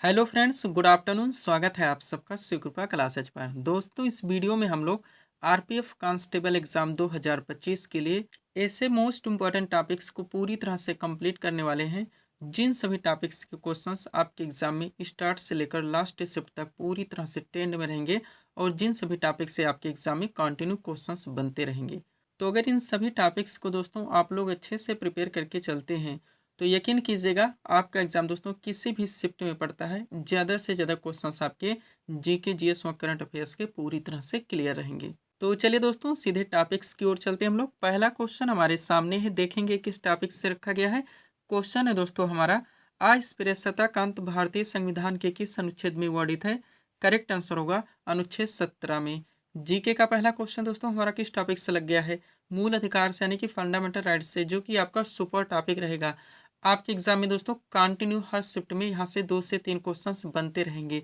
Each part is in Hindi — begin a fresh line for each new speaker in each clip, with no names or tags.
Hello friends, good afternoon. स्वागत है आप सबका शिवकृपा क्लासेज पर। दोस्तों, इस वीडियो में हम लोग आरपीएफ कांस्टेबल एग्जाम 2025 के लिए ऐसे मोस्ट इम्पॉर्टेंट टॉपिक्स को पूरी तरह से कंप्लीट करने वाले हैं जिन सभी टॉपिक्स के क्वेश्चंस आपके एग्जाम में स्टार्ट से लेकर लास्ट शिफ्ट तक पूरी तरह से ट्रेंड में रहेंगे और जिन सभी टॉपिक्स से आपके एग्जाम में कंटिन्यू क्वेश्चंस बनते रहेंगे। तो अगर इन सभी टॉपिक्स को दोस्तों आप लोग अच्छे से प्रिपेयर करके चलते हैं तो यकीन कीजिएगा आपका एग्जाम दोस्तों किसी भी शिफ्ट में पड़ता है, ज़्यादा से ज़्यादा क्वेश्चंस आपके जीके जीएस और करंट अफेयर्स के पूरी तरह से क्लियर रहेंगे। तो चलिए दोस्तों, सीधे टॉपिक्स की ओर चलते हैं हम लोग। पहला क्वेश्चन हमारे सामने है, देखेंगे किस टॉपिक से रखा गया है। क्वेश्चन है दोस्तों हमारा, अस्पृश्यताकांत भारतीय संविधान के किस अनुच्छेद में वर्णित है? करेक्ट आंसर होगा अनुच्छेद 17 में। जीके का पहला क्वेश्चन दोस्तों हमारा किस टॉपिक से लग गया है? मूल अधिकार से, यानी कि फंडामेंटल राइट्स से, जो कि आपका सुपर टॉपिक रहेगा आपके एग्जाम में दोस्तों। कंटिन्यू हर शिफ्ट में यहाँ से 2 से 3 क्वेश्चंस बनते रहेंगे।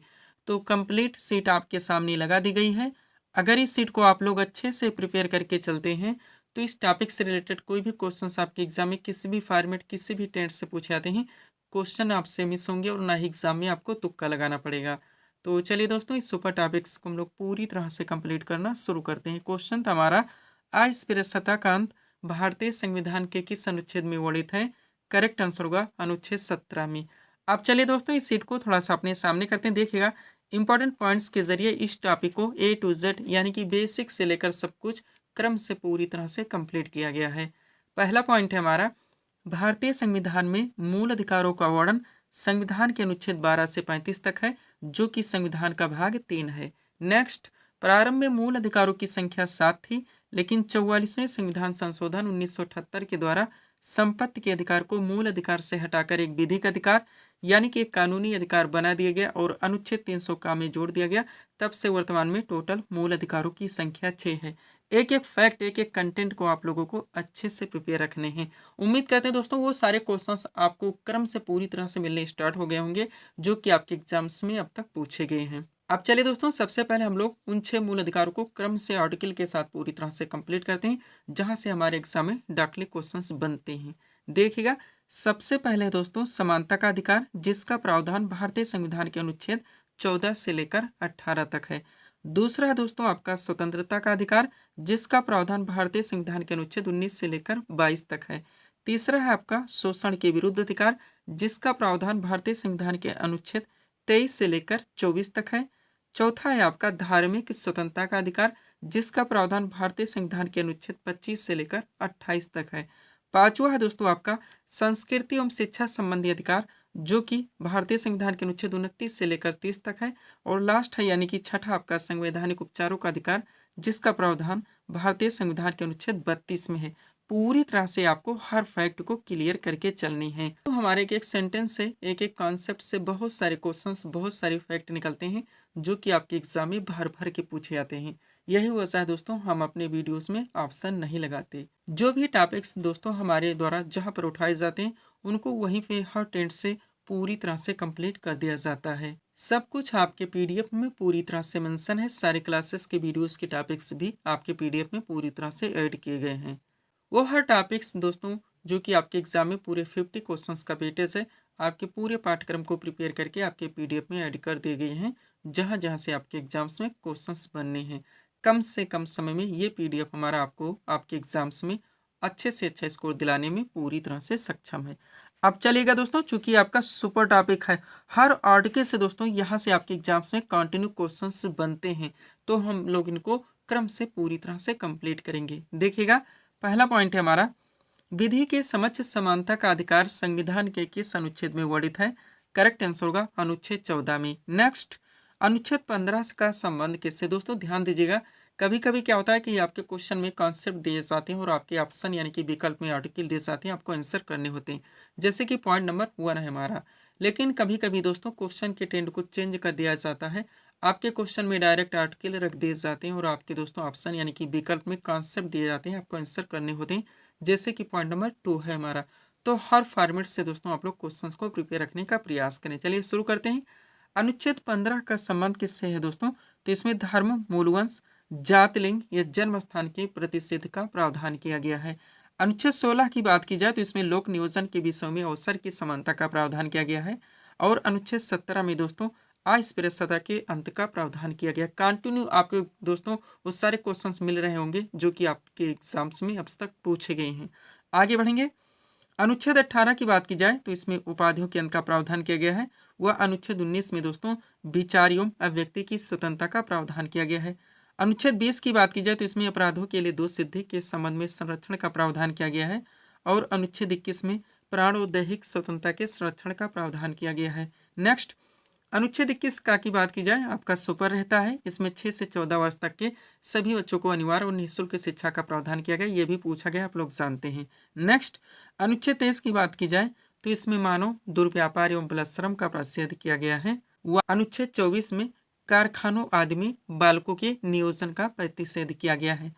तो कंप्लीट सीट आपके सामने लगा दी गई है। अगर इस सीट को आप लोग अच्छे से प्रिपेयर करके चलते हैं तो इस टॉपिक से रिलेटेड कोई भी क्वेश्चंस आपके एग्जाम में किसी भी फॉर्मेट, किसी भी टेंट से पूछे जाते हैं, क्वेश्चन आपसे मिस होंगे और ना ही एग्जाम में आपको तुक्का लगाना पड़ेगा। तो चलिए दोस्तों, इस सुपर टॉपिक्स को हम लोग पूरी तरह से कंप्लीट करना शुरू करते हैं। क्वेश्चन था हमारा, अस्पृश्यताकांत भारतीय संविधान के किस अनुच्छेद में वर्णित है? करेक्ट आंसर होगा अनुच्छेद 17 में। अब चलिए दोस्तों, इस सीट को थोड़ा सा अपने सामने करते हैं। देखिएगा, इंपॉर्टेंट पॉइंट्स के जरिए इस टॉपिक को ए टू जेड यानी कि बेसिक से लेकर सब कुछ क्रम से पूरी तरह से कंप्लीट किया गया है। पहला पॉइंट है हमारा, भारतीय संविधान में मूल अधिकारों का वर्णन संविधान के अनुच्छेद 12 से 35 तक है, जो कि संविधान का भाग 3 है। नेक्स्ट, प्रारंभ में मूल अधिकारों की संख्या 7 थी, लेकिन 44वें संविधान संशोधन 1978 के द्वारा संपत्ति के अधिकार को मूल अधिकार से हटाकर एक विधिक अधिकार यानी कि एक कानूनी अधिकार बना दिया गया और अनुच्छेद 300 का में जोड़ दिया गया। तब से वर्तमान में टोटल मूल अधिकारों की संख्या 6 है। एक एक फैक्ट, एक एक कंटेंट को आप लोगों को अच्छे से प्रिपेयर रखने हैं। उम्मीद करते हैं दोस्तों वो सारे क्वेश्चंस आपको क्रम से पूरी तरह से मिलने स्टार्ट हो गए होंगे जो कि आपके एग्जाम्स में अब तक पूछे गए हैं। अब चलिए दोस्तों, सबसे पहले हम लोग उन 6 मूल अधिकारों को क्रम से आर्टिकल के साथ पूरी तरह से कंप्लीट करते हैं जहां से हमारे एग्जाम में डायरेक्टली क्वेश्चंस बनते हैं। देखिएगा, सबसे पहले दोस्तों समानता का अधिकार, जिसका प्रावधान भारतीय संविधान के अनुच्छेद 14 से लेकर 18 तक है। दूसरा है दोस्तों आपका स्वतंत्रता का अधिकार, जिसका प्रावधान भारतीय संविधान के अनुच्छेद 19 से लेकर 22 तक है। तीसरा है आपका शोषण के विरुद्ध अधिकार, जिसका प्रावधान भारतीय संविधान के अनुच्छेद 23 से लेकर 24 तक है। चौथा है आपका धार्मिक स्वतंत्रता का अधिकार, जिसका प्रावधान भारतीय संविधान के अनुच्छेद 25 से लेकर 28 तक है। पांचवा है दोस्तों आपका संस्कृति एवं शिक्षा संबंधी अधिकार, जो कि भारतीय संविधान के अनुच्छेद 29 से लेकर 30 तक है। और लास्ट है यानी कि छठा आपका संवैधानिक उपचारों का अधिकार, जिसका प्रावधान भारतीय संविधान के अनुच्छेद 32 में है। पूरी तरह से आपको हर फैक्ट को क्लियर करके चलनी है। तो हमारे एक एक सेंटेंस से, एक एक कॉन्सेप्ट से बहुत सारे क्वेश्चंस, बहुत सारे फैक्ट निकलते हैं जो कि आपके एग्जाम में भर भर के पूछे जाते हैं। यही वजह है दोस्तों हम अपने वीडियोस में ऑप्शन नहीं लगाते। जो भी टॉपिक्स दोस्तों हमारे द्वारा जहां पर उठाए जाते हैं उनको वहीं पे हर टेंट से पूरी तरह से कंप्लीट कर दिया जाता है। सब कुछ आपके पीडीएफ में पूरी तरह से मेंशन है। सारे क्लासेस के वीडियोस के टॉपिक्स भी आपके पीडीएफ में पूरी तरह से ऐड किए गए हैं। वो हर टॉपिक्स दोस्तों जो कि आपके एग्जाम में पूरे 50 क्वेश्चंस का वेटेज है, आपके पूरे पाठ्यक्रम को प्रिपेयर करके आपके पीडीएफ में ऐड कर दिए गए हैं। जहां जहां से आपके एग्जाम्स में क्वेश्चंस बनने हैं, कम से कम समय में ये पीडीएफ हमारा आपको आपके एग्जाम्स में अच्छे से अच्छा स्कोर दिलाने में पूरी तरह से सक्षम है। अब चलिएगा दोस्तों, चूंकि आपका सुपर टॉपिक है, हर आर्टिकल से दोस्तों यहाँ से आपके एग्जाम्स में कंटिन्यू क्वेश्चंस बनते हैं, तो हम लोग इनको क्रम से पूरी तरह से कंप्लीट करेंगे। देखिएगा, पहला पॉइंट है हमारा, विधि के समक्ष समानता का अधिकार संविधान के किस अनुच्छेद में वर्णित है? करेक्ट आंसर होगा अनुच्छेद 14 में। नेक्स्ट, अनुच्छेद 15 का संबंध किससे? दोस्तों ध्यान दीजिएगा, कभी कभी क्या होता है कि आपके क्वेश्चन में कॉन्सेप्ट दिए जाते हैं और आपके ऑप्शन यानी कि विकल्प में आर्टिकल दिए जाते हैं, आपको आंसर करने होते हैं, जैसे कि पॉइंट नंबर 1 है हमारा। लेकिन कभी कभी दोस्तों क्वेश्चन के ट्रेंड को चेंज कर दिया जाता है, आपके क्वेश्चन में डायरेक्ट आर्टिकल रख दिए जाते हैं और आपके दोस्तों ऑप्शन यानी कि विकल्प में कॉन्सेप्ट दिए जाते हैं, आपको आंसर करने होते हैं, जैसे कि पॉइंट नंबर 2 है हमारा। तो हर फॉर्मेट से दोस्तों आप लोग क्वेश्चंस को प्रिपेयर रखने का प्रयास करें। चलिए शुरू करते हैं। अनुच्छेद 15 का संबंध किससे है दोस्तों? तो इसमें धर्म, मूलवंश, जाति, लिंग या जन्म स्थान के प्रतिषेध का प्रावधान किया गया है। अनुच्छेद 16 की बात की जाए तो इसमें लोक नियोजन के विषयों में अवसर की समानता का प्रावधान किया गया है। और अनुच्छेद 17 में दोस्तों अस्पृश्यता के अंत का प्रावधान किया गया। कंटिन्यू आपके दोस्तों वो सारे क्वेश्चंस मिल रहे होंगे जो कि आपके एग्जाम्स में अब तक पूछे गए हैं। आगे बढ़ेंगे। अनुच्छेद 18 की बात की जाए तो इसमें उपाधियों के अंत का प्रावधान किया गया है। वह अनुच्छेद 19 में दोस्तों विचार एवं अभिव्यक्ति की स्वतंत्रता का प्रावधान किया गया है। अनुच्छेद 20 की बात की जाए तो इसमें अपराधों के लिए दोष सिद्धि के संबंध में संरक्षण का प्रावधान किया गया है। और अनुच्छेद 21 में प्राण और दैहिक स्वतंत्रता के संरक्षण का प्रावधान किया गया है। नेक्स्ट, अनुच्छेद 21 का की बात की जाए आपका सुपर रहता है। इसमें 6 से 14 वर्ष तक के सभी बच्चों को अनिवार्य और निःशुल्क शिक्षा का प्रावधान किया गया। ये भी पूछा गया, आप लोग जानते हैं। नेक्स्ट, अनुच्छेद 23 की बात की जाए तो इसमें मानव दुर्व्यापार एवं बलात्श्रम का प्रतिषेध किया गया है। वह अनुच्छेद 24 में कारखानों आदि में बालकों के नियोजन का प्रतिषेध किया गया है।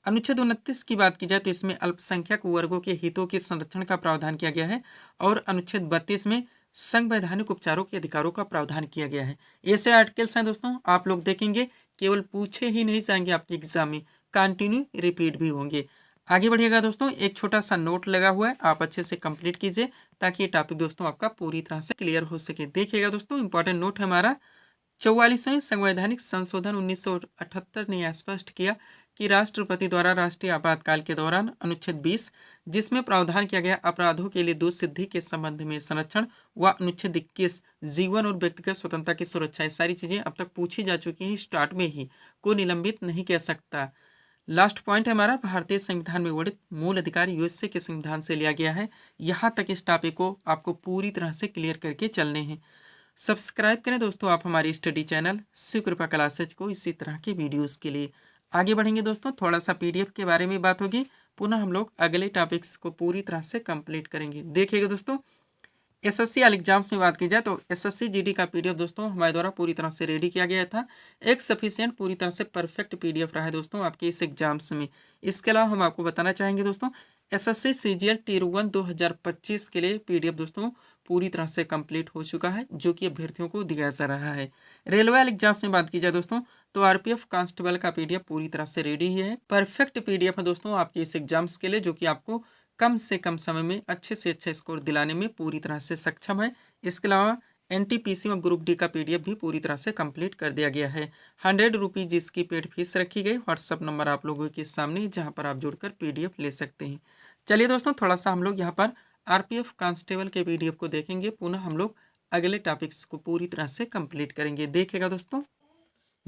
अनुच्छेद 29 की बात की जाए तो इसमें अल्पसंख्यक वर्गों के हितों के संरक्षण का प्रावधान किया गया है। और अनुच्छेद 32 में संवैधानिक उपचारों के अधिकारों का प्रावधान किया गया है। ऐसे आर्टिकल्स हैं दोस्तों, आप लोग देखेंगे केवल पूछे ही नहीं जाएंगे आपके एग्जाम में, कंटिन्यू रिपीट भी होंगे। आगे बढ़िएगा दोस्तों, एक छोटा सा नोट लगा हुआ है, आप अच्छे से कंप्लीट कीजिए ताकि ये टॉपिक दोस्तों आपका पूरी तरह से क्लियर हो सके। देखिएगा दोस्तों, इंपॉर्टेंट नोट है हमारा। 44वें संवैधानिक संशोधन 1978 ने यह स्पष्ट किया कि राष्ट्रपति द्वारा राष्ट्रीय आपातकाल के दौरान अनुच्छेद 20 जिसमें प्रावधान किया गया अपराधों के लिए दोष सिद्धि के संबंध में संरक्षण व अनुच्छेद 21 जीवन और व्यक्तिगत स्वतंत्रता की सुरक्षा, ये सारी चीजें अब तक पूछी जा चुकी हैं। स्टार्ट में ही को निलंबित नहीं किया सकता। लास्ट पॉइंट है हमारा, भारतीय संविधान में वर्णित मूल अधिकार यूएसए के संविधान से लिया गया है। यहाँ तक इस टॉपिक को आपको पूरी तरह से क्लियर करके चलने हैं। सब्सक्राइब करें दोस्तों आप हमारी स्टडी चैनल शिव कृपा क्लासेज को इसी तरह के वीडियोस के लिए। आगे बढ़ेंगे दोस्तों, थोड़ा सा पीडीएफ के बारे में बात होगी, पुनः हम लोग अगले टॉपिक्स को पूरी तरह से कंप्लीट करेंगे। देखिएगा दोस्तों, एसएससी वाले एग्जाम्स में बात की जाए तो एसएससी जीडी का पीडीएफ दोस्तों हमारे द्वारा पूरी तरह से रेडी किया गया था। एक सफिशिएंट पूरी तरह से परफेक्ट पीडीएफ रहा है दोस्तों आपके इस एग्जाम्स में। इसके अलावा हम आपको बताना चाहेंगे दोस्तों, एसएससी सीजीएल टियर 1 2025 के लिए पीडीएफ दोस्तों पूरी तरह से कंप्लीट हो चुका है, जो कि अभ्यर्थियों को दिया जा रहा है। रेलवे एग्जाम्स में बात की जाए दोस्तों तो आरपीएफ कांस्टेबल का पीडीएफ पूरी तरह से रेडी है। परफेक्ट पीडीएफ है दोस्तों आपके इस एग्जाम्स के लिए, जो कि आपको कम से कम समय में अच्छे से अच्छा स्कोर दिलाने में पूरी तरह से सक्षम है। इसके अलावा एनटीपीसी और ग्रुप डी का पीडीएफ भी पूरी तरह से कंप्लीट कर दिया गया है। 100 रुपीज़ जिसकी पेड फीस रखी गई। व्हाट्सअप नंबर आप लोगों के सामने जहां पर आप जुड़कर पीडीएफ ले सकते हैं। चलिए दोस्तों, थोड़ा सा हम लोग यहाँ पर आरपीएफ कांस्टेबल के पीडीएफ को देखेंगे, पुनः हम लोग अगले टॉपिक्स को पूरी तरह से कंप्लीट करेंगे। देखिएगा दोस्तों,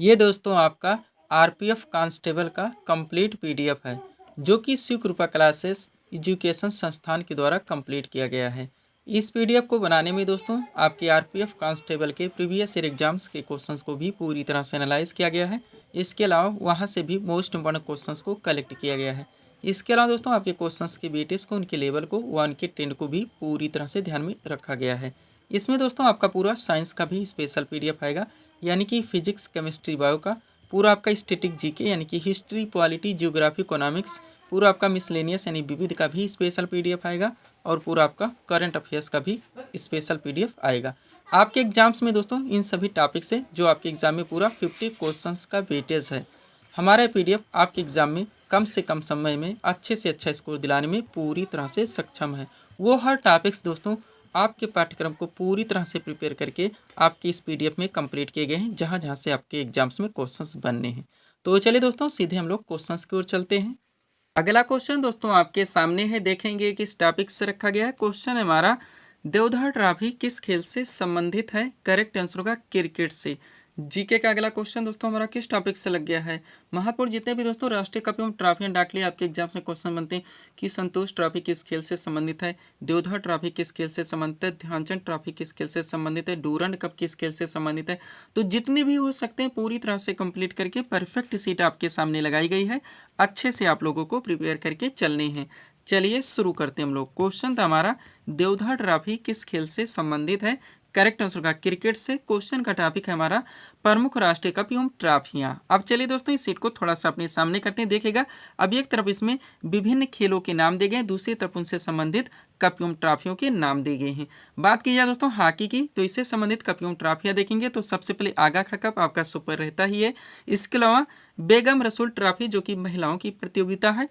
ये दोस्तों आपका आरपीएफ कांस्टेबल का कंप्लीट पीडीएफ है, जो कि शिव कृपा क्लासेस एजुकेशन संस्थान के द्वारा कंप्लीट किया गया है। इस पीडीएफ को बनाने में दोस्तों आपके आरपीएफ कांस्टेबल के प्रीवियस ईयर एग्जाम्स के क्वेश्चंस को भी पूरी तरह से एनालाइज किया गया है। इसके अलावा वहाँ से भी मोस्ट इंपॉर्टेंट क्वेश्चंस को कलेक्ट किया गया है। इसके अलावा दोस्तों आपके क्वेश्चंस के वेटेज को, उनके लेवल को, 1 के 10 को भी पूरी तरह से ध्यान में रखा गया है। इसमें दोस्तों आपका पूरा साइंस का भी स्पेशल पीडीएफ आएगा, यानी कि फिजिक्स, केमिस्ट्री, बायो का पूरा आपका स्टैटिक जीके यानी कि हिस्ट्री, पॉलिटी, जियोग्राफी, इकोनॉमिक्स, पूरा आपका मिसलेनियस यानी विविध का भी स्पेशल पीडीएफ आएगा और पूरा आपका करंट अफेयर्स का भी स्पेशल पीडीएफ आएगा। आपके एग्जाम्स में दोस्तों इन सभी टॉपिक से जो आपके एग्जाम में पूरा 50 क्वेश्चंस का वेटेज है, हमारा पीडीएफ आपके एग्जाम में कम से कम समय में अच्छे से अच्छा स्कोर दिलाने में पूरी तरह से सक्षम है। वो हर टॉपिक्स दोस्तों आपके पाठ्यक्रम को पूरी तरह से प्रिपेयर करके आपके इस पीडीएफ में कंप्लीट किए गए हैं, जहां जहां से आपके एग्जाम्स में क्वेश्चंस बनने हैं। तो चलिए दोस्तों, सीधे हम लोग क्वेश्चंस की ओर चलते हैं। अगला क्वेश्चन दोस्तों आपके सामने है, देखेंगे किस टॉपिक से रखा गया है। क्वेश्चन है हमारा, देवधर ट्रॉफी किस खेल से संबंधित है? करेक्ट आंसर होगा क्रिकेट से। जीके का अगला क्वेश्चन दोस्तों हमारा किस टॉपिक से लग गया है? महत्वपूर्ण जितने भी दोस्तों राष्ट्रीय कप एवं ट्रॉफियां डाक लिए आपके एग्जाम्स में क्वेश्चन बनते हैं कि संतोष ट्रॉफी किस खेल से संबंधित है, देवधर ट्रॉफी किस खेल से संबंधित है, ध्यानचंद ट्रॉफी किस खेल से संबंधित है, डूरंड कप किस खेल से संबंधित है। तो जितने भी हो सकते हैं पूरी तरह से कंप्लीट करके परफेक्ट सीट आपके सामने लगाई गई है। अच्छे से आप लोगों को प्रिपेयर करके चलने हैं। चलिए शुरू करते हैं हम लोग। क्वेश्चन था हमारा, देवधर ट्रॉफी किस खेल से संबंधित है? करेक्ट आंसर का क्रिकेट से। क्वेश्चन का टॉपिक है हमारा प्रमुख राष्ट्रीय कप एवं ट्रॉफियां। अब चलिए दोस्तों इस सीट को थोड़ा सा अपने सामने करते हैं। देखिएगा, अब एक तरफ इसमें विभिन्न खेलों के नाम दिए गए, दूसरी तरफ उनसे संबंधित कप एवं ट्रॉफियों के नाम दिए गए हैं। बात की जाए दोस्तों हॉकी की, तो इससे संबंधित कप एवं ट्रॉफियां देखेंगे तो सबसे पहले आगा खा कप आपका सुपर रहता ही है। इसके अलावा बेगम रसूल ट्रॉफी जो कि महिलाओं की प्रतियोगिता है,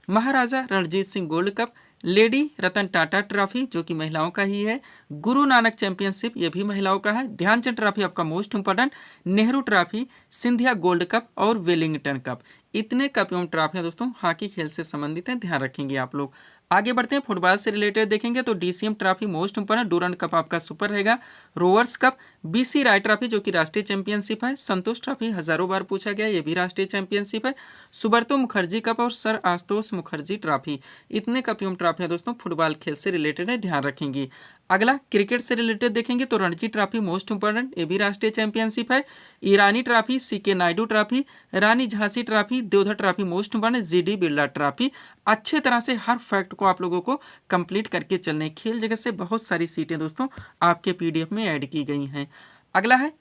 Maharaja Ranjit Singh gold cup, lady Ratan Tata trophy जो कि महिलाओं का ही है, गुरु नानक चैंपियनशिप ये भी महिलाओं का है, ध्यानचंद ट्रॉफी आपका most important, Nehru trophy, Scindia gold cup और वेलिंगटन कप। इतने कप एवं ट्रॉफियां दोस्तों हॉकी खेल से संबंधित हैं, ध्यान रखेंगे आप लोग। आगे बढ़ते हैं, फुटबॉल से रिलेटेड देखेंगे तो DCM trophy most important, Durand cup आपका सुपर रहेगा, रोवर्स कप, बीसी राय ट्रॉफी जो कि राष्ट्रीय चैंपियनशिप है, संतोष ट्रॉफी हजारों बार पूछा गया ये भी राष्ट्रीय चैंपियनशिप है, सुब्रतो मुखर्जी कप और सर आशुतोष मुखर्जी ट्रॉफी। इतने कप एवं ट्रॉफियां दोस्तों फुटबॉल खेल से रिलेटेड है, ध्यान रखेंगे। अगला क्रिकेट से रिलेटेड देखेंगे तो रणजी ट्रॉफी मोस्ट इंपॉर्टेंट, ये भी राष्ट्रीय चैंपियनशिप है, Irani trophy, CK Naidu trophy, Rani Jhansi trophy, Deodhar trophy most important, GD Birla trophy. अच्छे तरह से हर फैक्ट को आप लोगों को कंप्लीट करके चलने। खेल जगत से बहुत सारी सीटें दोस्तों आपके पीडीएफ में ऐड की गई हैं। अगला है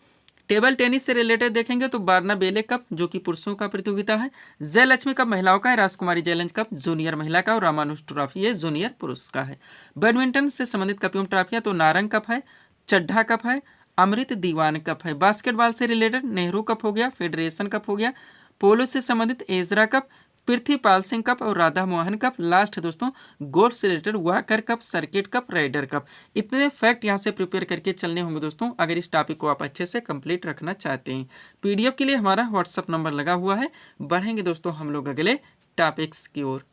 टेबल टेनिस से रिलेटेड देखेंगे तो बारना बेले कप जो कि पुरुषों का प्रतियोगिता है, जयलक्ष्मी कप महिलाओं का है, राजकुमारी जयलंज कप जूनियर महिला का और रामानुज ट्रॉफी ये जूनियर पुरुष का है। बैडमिंटन से संबंधित कप एवं ट्रॉफियां तो नारंग कप है, चड्ढा कप है, अमृत दीवान कप है। बास्केटबॉल से रिलेटेड नेहरू कप हो गया, फेडरेशन कप हो गया, पोलो से संबंधित Ezra cup, Prithvipal Singh cup और राधा मोहन कप। लास्ट दोस्तों गोल्फ से related Walker cup, circuit cup, Ryder cup. इतने फैक्ट यहाँ से प्रिपेयर करके चलने होंगे दोस्तों अगर इस टॉपिक को आप अच्छे से कंप्लीट रखना चाहते हैं। पीडीएफ के लिए हमारा व्हाट्सअप नंबर लगा हुआ है। बढ़ेंगे दोस्तों हम लोग अगले टॉपिक्स की ओर।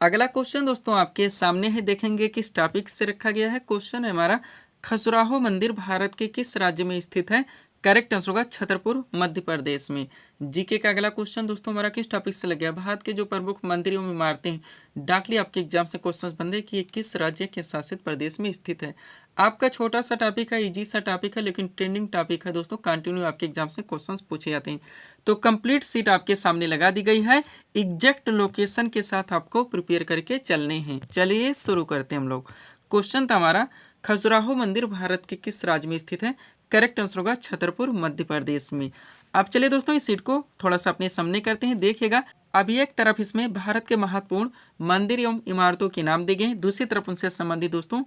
अगला क्वेश्चन दोस्तों आपके सामने है, देखेंगे किस टॉपिक से रखा गया है। क्वेश्चन है हमारा, खजुराहो मंदिर भारत के किस राज्य में स्थित है। करेक्ट आंसर होगा छतरपुर मध्य प्रदेश में। जीके का अगला क्वेश्चन दोस्तों हमारा किस टॉपिक से लग गया, भारत के जो प्रमुख मंदिर एवं इमारतें हैं, डाकली आपके एग्जाम से क्वेश्चंस बनते कि ये किस राज्य के शासित प्रदेश में स्थित है। आपका छोटा सा टॉपिक है, इजी सा टॉपिक है, लेकिन ट्रेंडिंग टॉपिक है दोस्तों, कंटिन्यू आपके एग्जाम से क्वेश्चंस पूछे जाते हैं। तो कंप्लीट सीट आपके सामने लगा दी गई है, एग्जैक्ट लोकेशन के साथ आपको प्रिपेयर करके चलने हैं। चलिए शुरू करते हैं हम लोग। क्वेश्चन था हमारा, खजुराहो मंदिर भारत के किस राज्य में स्थित है। करेक्ट आंसर होगा छतरपुर मध्य प्रदेश में। अब चलिए दोस्तों इस सीट को थोड़ा सा अपने सामने करते हैं। देखिएगा अभी एक तरफ इसमें भारत के महत्वपूर्ण मंदिर एवं इमारतों के नाम दिए गए हैं, दूसरी तरफ उनसे संबंधित दोस्तों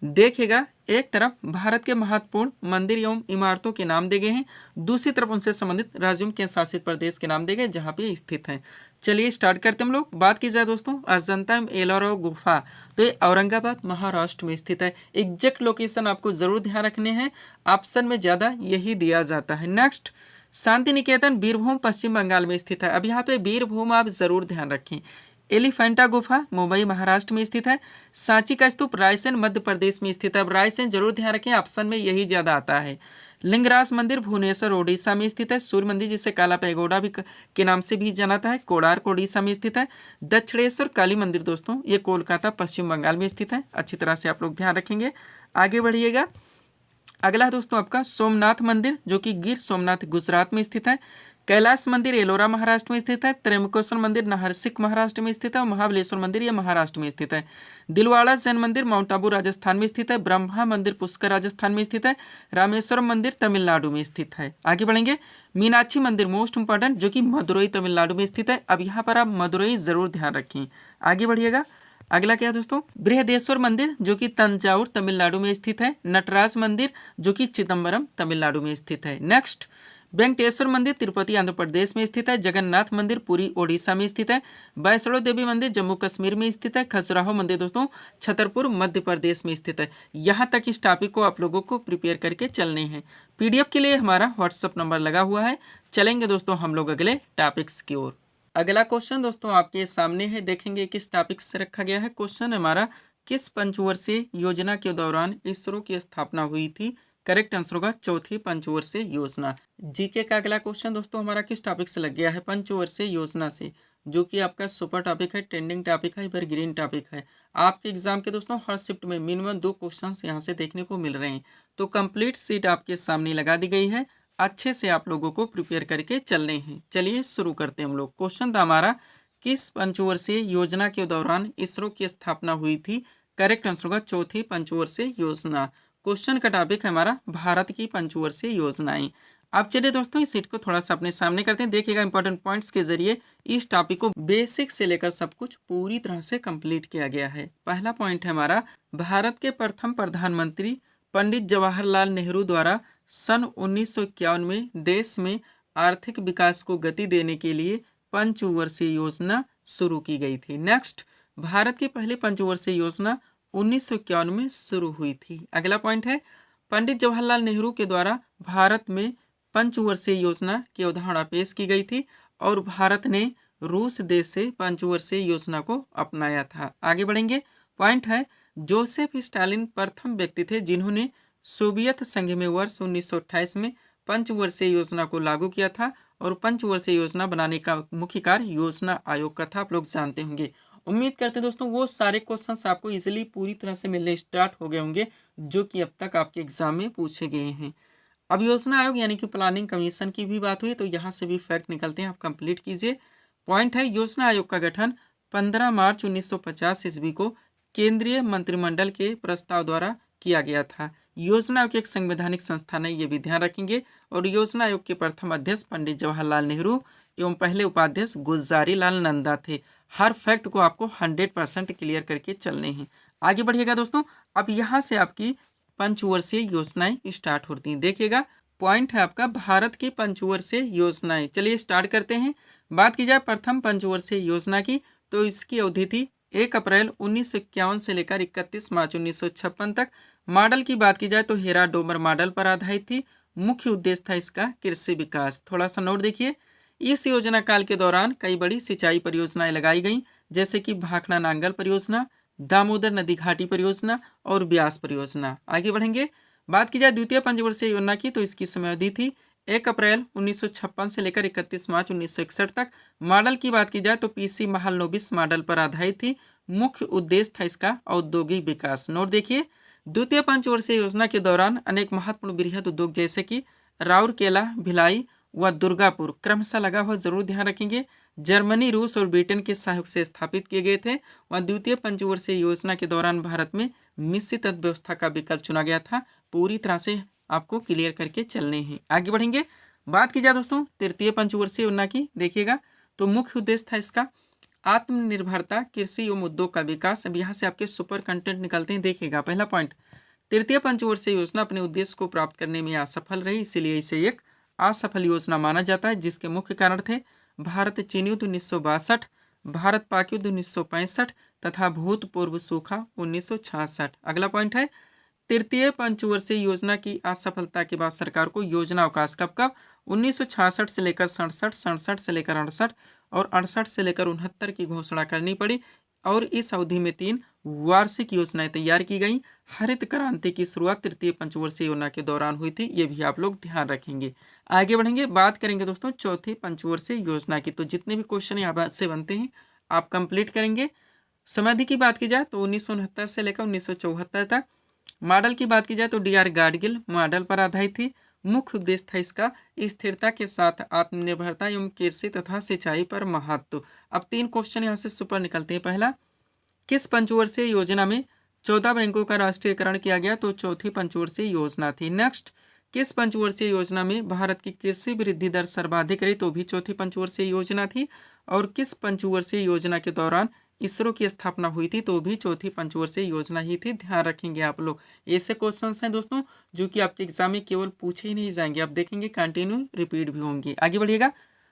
देखिएगा एक तरफ भारत के महत्वपूर्ण मंदिर एवं इमारतों के नाम दिए गए हैं, दूसरी तरफ उनसे संबंधित राज्यों के शासित प्रदेश के नाम दिए गए जहां पे स्थित हैं। चलिए स्टार्ट करते हैं हम लोग। बात की जाए दोस्तों अजंता एलोरा गुफा, तो ये औरंगाबाद महाराष्ट्र में स्थित है। एग्जैक्ट लोकेशन आपको जरूर ध्यान रखने हैं, ऑप्शन में ज्यादा यही दिया जाता है। नेक्स्ट, शांति निकेतन बीरभूम पश्चिम बंगाल में स्थित है। अब यहाँ पे बीरभूम आप जरूर ध्यान रखें। एलिफेंटा गुफा मुंबई महाराष्ट्र में स्थित है। सांची का स्तूप रायसेन मध्य प्रदेश में स्थित है। अब रायसेन जरूर ध्यान रखें, ऑप्शन में यही ज्यादा आता है। लिंगराज मंदिर भुवनेश्वर ओडिशा में स्थित है। सूर्य मंदिर जिसे काला पैगोडा भी के नाम से भी जाना जाता है, कोणार्क ओडिशा में स्थित है। दक्षिणेश्वर काली मंदिर दोस्तों ये कोलकाता पश्चिम बंगाल में स्थित है। अच्छी तरह से आप लोग ध्यान रखेंगे। आगे बढ़िएगा। अगला दोस्तों आपका सोमनाथ मंदिर जो कि गिर सोमनाथ गुजरात में स्थित है। कैलाश मंदिर एलोरा महाराष्ट्र में स्थित है। त्र्यंबकेश्वर मंदिर नाहरसिक महाराष्ट्र में स्थित है और महाबलेश्वर मंदिर ये महाराष्ट्र में स्थित है। दिलवाड़ा जैन मंदिर माउंट आबू राजस्थान में स्थित है। ब्रह्मा मंदिर पुष्कर राजस्थान में स्थित है। रामेश्वरम मंदिर तमिलनाडु में स्थित है। आगे बढ़ेंगे। मीनाक्षी मंदिर मोस्ट इंपॉर्टेंट जो कि मदुरई तमिलनाडु में स्थित है। अब यहाँ पर आप मदुरई जरूर ध्यान रखें। आगे बढ़िएगा। अगला क्या दोस्तों, बृहदेश्वर मंदिर जो कि तंजावुर तमिलनाडु में स्थित है। नटराज मंदिर जो कि चिदम्बरम तमिलनाडु में स्थित है। नेक्स्ट, वेंकटेश्वर मंदिर तिरुपति आंध्र प्रदेश में स्थित है। जगन्नाथ मंदिर पुरी ओडिशा में स्थित है। वैष्णो देवी मंदिर जम्मू कश्मीर में स्थित है। खजुराहो मंदिर दोस्तों छतरपुर मध्य प्रदेश में स्थित है। यहाँ तक इस टॉपिक को आप लोगों को प्रिपेयर करके चलने हैं। पीडीएफ के लिए हमारा व्हाट्सअप नंबर लगा हुआ है। चलेंगे दोस्तों हम लोग अगले टॉपिक्स की ओर। अगला क्वेश्चन दोस्तों आपके सामने है, देखेंगे किस टॉपिक से रखा गया है। क्वेश्चन हमारा, किस पंचवर्षीय योजना के दौरान इसरो की स्थापना हुई थी। करेक्ट आंसर होगा चौथी पंचवर्षीय योजना। जीके का अगला क्वेश्चन दोस्तों हमारा किस टॉपिक से लग गया है, पंचवर्षीय योजना से, जो कि आपका सुपर टॉपिक है, ट्रेंडिंग टॉपिक है, एवरग्रीन टॉपिक है। आपके एग्जाम के दोस्तों हर शिफ्ट में मिनिमम 2 क्वेश्चन यहाँ से देखने को मिल रहे हैं। तो कंप्लीट सीट आपके सामने लगा दी गई है, अच्छे से आप लोगों को प्रिपेयर करके चलने हैं। चलिए शुरू करते हैं हम लोग। क्वेश्चन था हमारा, किस पंचवर्षीय योजना के दौरान इसरो की स्थापना हुई थी। करेक्ट आंसर होगा चौथी पंचवर्षीय योजना। क्वेश्चन का टॉपिक है हमारा भारत की पंचवर्षीय योजनाएं। अब चलिए दोस्तों इस सीट को थोड़ा सा अपने सामने करते हैं। देखिएगा इंपॉर्टेंट पॉइंट्स के जरिए इस टॉपिक को बेसिक से लेकर सब कुछ पूरी तरह से कंप्लीट किया गया है। पहला पॉइंट है हमारा, भारत के प्रथम प्रधानमंत्री पंडित जवाहरलाल नेहरू द्वारा सन 1951 में देश में आर्थिक विकास को गति देने के लिए पंचवर्षीय योजना शुरू की गई थी। नेक्स्ट, भारत की पहली पंचवर्षीय योजना 1951 में शुरू हुई थी। अगला पॉइंट है, पंडित जवाहरलाल नेहरू के द्वारा भारत में पंचवर्षीय योजना की अवधारणा पेश की गई थी और भारत ने रूस देश से पंचवर्षीय योजना को अपनाया था। आगे बढ़ेंगे। पॉइंट है, जोसेफ स्टालिन प्रथम व्यक्ति थे जिन्होंने सोवियत संघ में वर्ष 1928 में पंचवर्षीय योजना को लागू किया था और पंचवर्षीय योजना बनाने का मुख्य कार्य योजना आयोग का था। आप लोग जानते होंगे। उम्मीद करते हैं दोस्तों वो सारे क्वेश्चंस आपको इजीली पूरी तरह से मिलने स्टार्ट हो गए होंगे जो कि अब तक आपके एग्जाम में पूछे गए हैं। अब योजना आयोग यानी कि प्लानिंग कमीशन की भी बात हुई तो यहाँ से भी फैक्ट निकलते हैं, आप कंप्लीट कीजिए। पॉइंट है, योजना आयोग का गठन 15 मार्च 1950 ईस्वी को केंद्रीय मंत्रिमंडल के प्रस्ताव द्वारा किया गया था। योजना आयोग एक संवैधानिक संस्थान है, ये भी ध्यान रखेंगे। और योजना आयोग के प्रथम अध्यक्ष पंडित जवाहरलाल नेहरू एवं पहले उपाध्यक्ष गुलजारी लाल नंदा थे। हर फैक्ट को आपको 100% क्लियर करके चलने हैं। आगे बढ़िएगा दोस्तों। अब यहाँ से आपकी पंचवर्षीय योजनाएं स्टार्ट होती हैं। देखिएगा, पॉइंट है आपका भारत की पंचवर्षीय योजनाएं। चलिए स्टार्ट करते हैं। बात की जाए प्रथम पंचवर्षीय योजना की तो इसकी अवधि थी 1 अप्रैल 1951 से लेकर 31 मार्च 1956 तक। मॉडल की बात की जाए तो हेरा डोमर मॉडल पर आधारित थी। मुख्य उद्देश्य था इसका कृषि विकास। थोड़ा सा नोट देखिए, इस योजना काल के दौरान कई बड़ी सिंचाई परियोजनाएं लगाई गईं, जैसे कि भाखड़ा नांगल परियोजना, दामोदर नदी घाटी परियोजना और ब्यास परियोजना। आगे बढ़ेंगे। बात की जाए द्वितीय पंचवर्षीय योजना की तो इसकी समयावधि थी 1 अप्रैल 1956 से लेकर 31 मार्च 1961 तक। मॉडल की बात की जाए तो पीसी महालनोबिस मॉडल पर आधारित थी। मुख्य उद्देश्य था इसका औद्योगिक विकास। नोट देखिए, द्वितीय पंचवर्षीय योजना के दौरान अनेक महत्वपूर्ण वृहद उद्योग जैसे कि राउरकेला, भिलाई व दुर्गापुर क्रमशः लगा हुआ जरूर ध्यान रखेंगे, जर्मनी, रूस और ब्रिटेन के सहयोग से स्थापित किए गए थे। वह द्वितीय पंचवर्षीय योजना के दौरान भारत में मिश्रित अर्थव्यवस्था का विकल्प चुना गया था। पूरी तरह से आपको क्लियर करके चलने हैं। आगे बढ़ेंगे। बात की जाए दोस्तों तृतीय पंचवर्षीय योजना की, देखिएगा तो मुख्य उद्देश्य था इसका आत्मनिर्भरता, कृषि एवं उद्योग का विकास। अब यहाँ से आपके सुपर कंटेंट निकलते हैं। देखिएगा, पहला पॉइंट, तृतीय पंचवर्षीय योजना अपने उद्देश्य को प्राप्त करने में असफल रही, इसीलिए इसे एक असफल योजना माना जाता है। जिसके मुख्य कारण थे भारत चीन युद्ध 1962, भारत पाक युद्ध 1965 तथा भूतपूर्व सूखा 1966। अगला पॉइंट है, तृतीय पंचवर्षीय योजना की असफलता के बाद सरकार को योजना अवकाश कब 1966 से लेकर 67, 67 से लेकर 68 और 68 से लेकर 69 की घोषणा करनी पड़ी। और इस अवधि में 3 वार्षिक योजनाएं तैयार की गई। हरित क्रांति की शुरुआत तृतीय पंचवर्षीय योजना के दौरान हुई थी, ये भी आप लोग ध्यान रखेंगे। आगे बढ़ेंगे। बात करेंगे दोस्तों चौथी पंचवर्षीय योजना की, तो जितने भी क्वेश्चन यहाँ से बनते हैं आप कंप्लीट करेंगे। समाधि की बात की जाए तो 1969 से लेकर 1974 तक। मॉडल की बात की जाए तो डीआर गाडगिल मॉडल पर आधारित थी। मुख्य उद्देश्य था इसका स्थिरता के साथ आत्मनिर्भरता एवं कृषि तथा सिंचाई पर महत्व। अब 3 क्वेश्चन यहाँ से सुपर निकलते हैं। पहला, किस पंचवर्षीय योजना में 14 बैंकों का राष्ट्रीयकरण किया गया, तो चौथी पंचवर्षीय योजना थी। नेक्स्ट, किस पंचवर्षीय योजना में भारत की कृषि वृद्धि दर सर्वाधिक रही, तो भी चौथी पंचवर्षीय योजना थी। और किस पंचवर्षीय योजना के दौरान इसरो की स्थापना हुई थी, तो भी चौथी पंचवर्षीय योजना ही थी। ध्यान रखेंगे आप लोग। ऐसे क्वेश्चंस हैं दोस्तों जो कि आपके एग्जाम में केवल पूछे ही नहीं जाएंगे, आप देखेंगे कंटिन्यू रिपीट भी होंगे। आगे बढ़िएगा।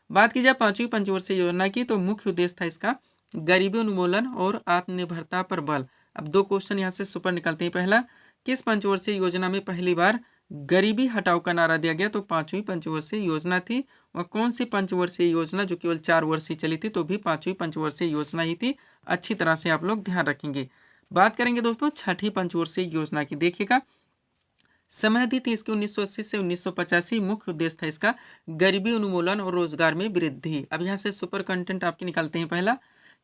बात की जाए पांचवी पंचवर्षीय योजना की तो मुख्य उद्देश्य था इसका गरीबी उन्मूलन और आत्मनिर्भरता पर बल। अब 2 क्वेश्चन यहाँ से सुपर निकलते हैं। पहला, किस पंचवर्षीय योजना में पहली बार गरीबी हटाओ का नारा दिया गया, तो पांचवी पंचवर्षीय योजना थी। वह कौन सी पंचवर्षीय योजना जो केवल 4 वर्ष ही चली थी, तो भी पांचवी पंचवर्षीय योजना ही थी। अच्छी तरह से आप लोग ध्यान रखेंगे। बात करेंगे दोस्तों छठी पंचवर्षीय योजना की, देखिएगा समयावधि थी इसकी 1980 से 1985। मुख्य उद्देश्य था इसका गरीबी उन्मूलन और रोजगार में वृद्धि। अब यहाँ से सुपर कंटेंट आपके निकलते हैं। पहला,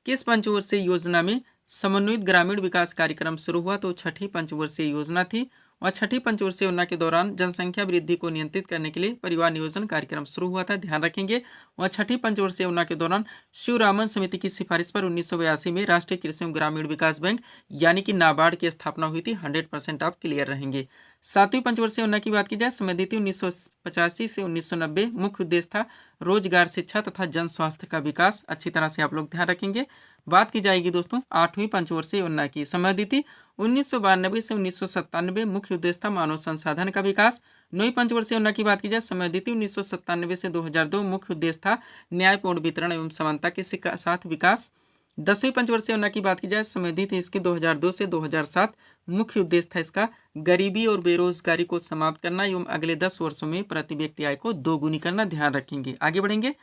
किस पंचवर्षीय योजना में समन्वित ग्रामीण विकास कार्यक्रम शुरू हुआ, तो छठी पंचवर्षीय योजना थी। और छठी पंचवर्षीय योजना के दौरान जनसंख्या वृद्धि को नियंत्रित करने के लिए परिवार नियोजन कार्यक्रम शुरू हुआ था। ध्यान रखेंगे। और छठी पंचवर्षीय योजना के दौरान शिवरामन समिति की सिफारिश पर 1982 में राष्ट्रीय कृषि एवं ग्रामीण विकास बैंक यानी कि नाबार्ड की स्थापना हुई थी। 100% आप क्लियर रहेंगे। सातवीं पंचवर्षीय योजना की बात की जाए, समय दी थी 1985 से 1990। मुख्य उद्देश्य था रोजगार, शिक्षा तथा जन स्वास्थ्य का विकास। अच्छी तरह से आप लोग ध्यान रखेंगे। बात की जाएगी दोस्तों आठवीं पंचवर्षीय योजना की, समय दी थी 1992 से 1997। मुख्य उद्देश्य था मानव संसाधन का विकास। नौवीं पंचवर्षीय योजना की बात की जाए, समय दी थी 1997 से 2002। मुख्य उद्देश्य था न्यायपूर्ण वितरण एवं समानता के साथ विकास। 10वीं पंचवर्षीय योजना की बात की जाए, समय दी थी इसकी 2002 से 2007। मुख्य उद्देश्य था इसका गरीबी और बेरोजगारी को समाप्त करना एवं अगले 10 वर्षों में प्रति व्यक्ति आय को दोगुनी करना। ध्यान रखेंगे। आगे बढ़ेंगे।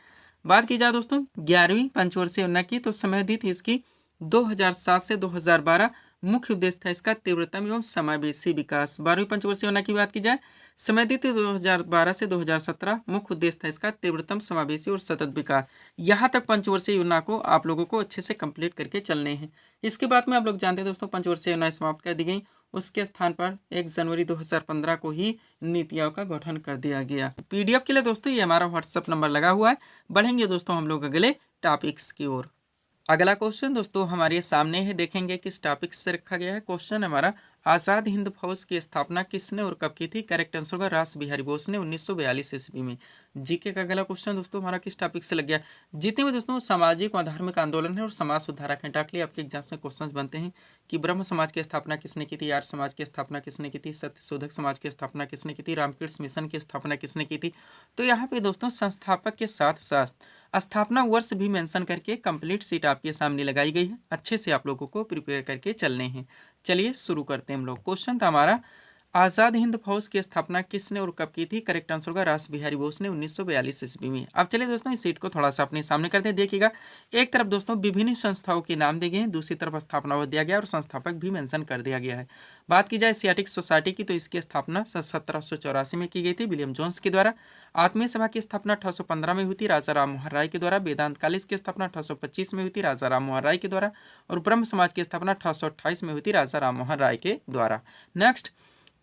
बात की जाए दोस्तों 11वीं पंचवर्षीय योजना की, तो समय दी थी इसकी 2007 से 2012। मुख्य उद्देश्य था इसका तीव्रतम एवं समावेशी विकास। 12वीं पंचवर्षीय योजना की बात की जाए, समय दी थी 2012 से 2017। मुख्य उद्देश्य था इसका तीव्रतम समावेशी और सतत विकास। यहाँ तक पंचवर्षीय योजना को आप लोगों को अच्छे से कंप्लीट करके चलने हैं। इसके बाद में आप लोग जानते हैं दोस्तों पंचवर्षीय योजना समाप्त कर दी गई। उसके स्थान पर 1 जनवरी 2015 को ही नीति आयोग का गठन कर दिया गया। पीडीएफ के लिए दोस्तों ये हमारा व्हाट्सएप नंबर लगा हुआ है। बढ़ेंगे दोस्तों हम लोग अगले टॉपिक्स की ओर। अगला क्वेश्चन दोस्तों हमारे सामने है, देखेंगे किस टॉपिक से रखा गया है। क्वेश्चन हमारा, आज़ाद हिंद फौज की स्थापना किसने और कब की थी? करेक्ट आंसर होगा रास बिहारी बोस ने 1942 ईस्वी में। जीके का अगला क्वेश्चन दोस्तों हमारा किस टॉपिक से लग गया? जितने भी दोस्तों सामाजिक और धार्मिक आंदोलन है और समाज सुधारक हैं, डाकली आपके एग्जाम में क्वेश्चन बनते हैं कि ब्रह्म समाज की स्थापना किसने की थी, आर्य समाज की स्थापना किसने की थी, सत्यशोधक समाज की स्थापना किसने की थी, रामकृष्ण मिशन की स्थापना किसने की थी। तो यहाँ पे दोस्तों संस्थापक के साथ साथ स्थापना वर्ष भी मेंशन करके कंप्लीट सीट आपके सामने लगाई गई है। अच्छे से आप लोगों को प्रिपेयर करके चलने हैं। चलिए शुरू करते हैं हम लोग। क्वेश्चन था हमारा, आज़ाद हिंद फौज की स्थापना किसने और कब की थी? करेक्ट आंसर होगा रास बिहारी बोस ने 1942 ईस्वी में। अब चलिए दोस्तों इस सीट को थोड़ा सा अपने सामने करते हैं। देखिएगा, एक तरफ दोस्तों विभिन्न संस्थाओं के नाम दिए गए हैं, दूसरी तरफ स्थापना दिया गया और संस्थापक भी मेंशन कर दिया गया है। बात की जाए एशियाटिक सोसाइटी की, तो इसकी स्थापना 1784 में की गई थी विलियम जोन्स के द्वारा। आत्मीय सभा की स्थापना 1815 में हुई थी राजा राम मोहन राय के द्वारा। वेदांत कॉलेज की स्थापना 1825 में हुई थी राजा राम मोहन राय के द्वारा। और ब्रह्म समाज की स्थापना 1828 में हुई थी राजा राम मोहन राय के द्वारा। नेक्स्ट,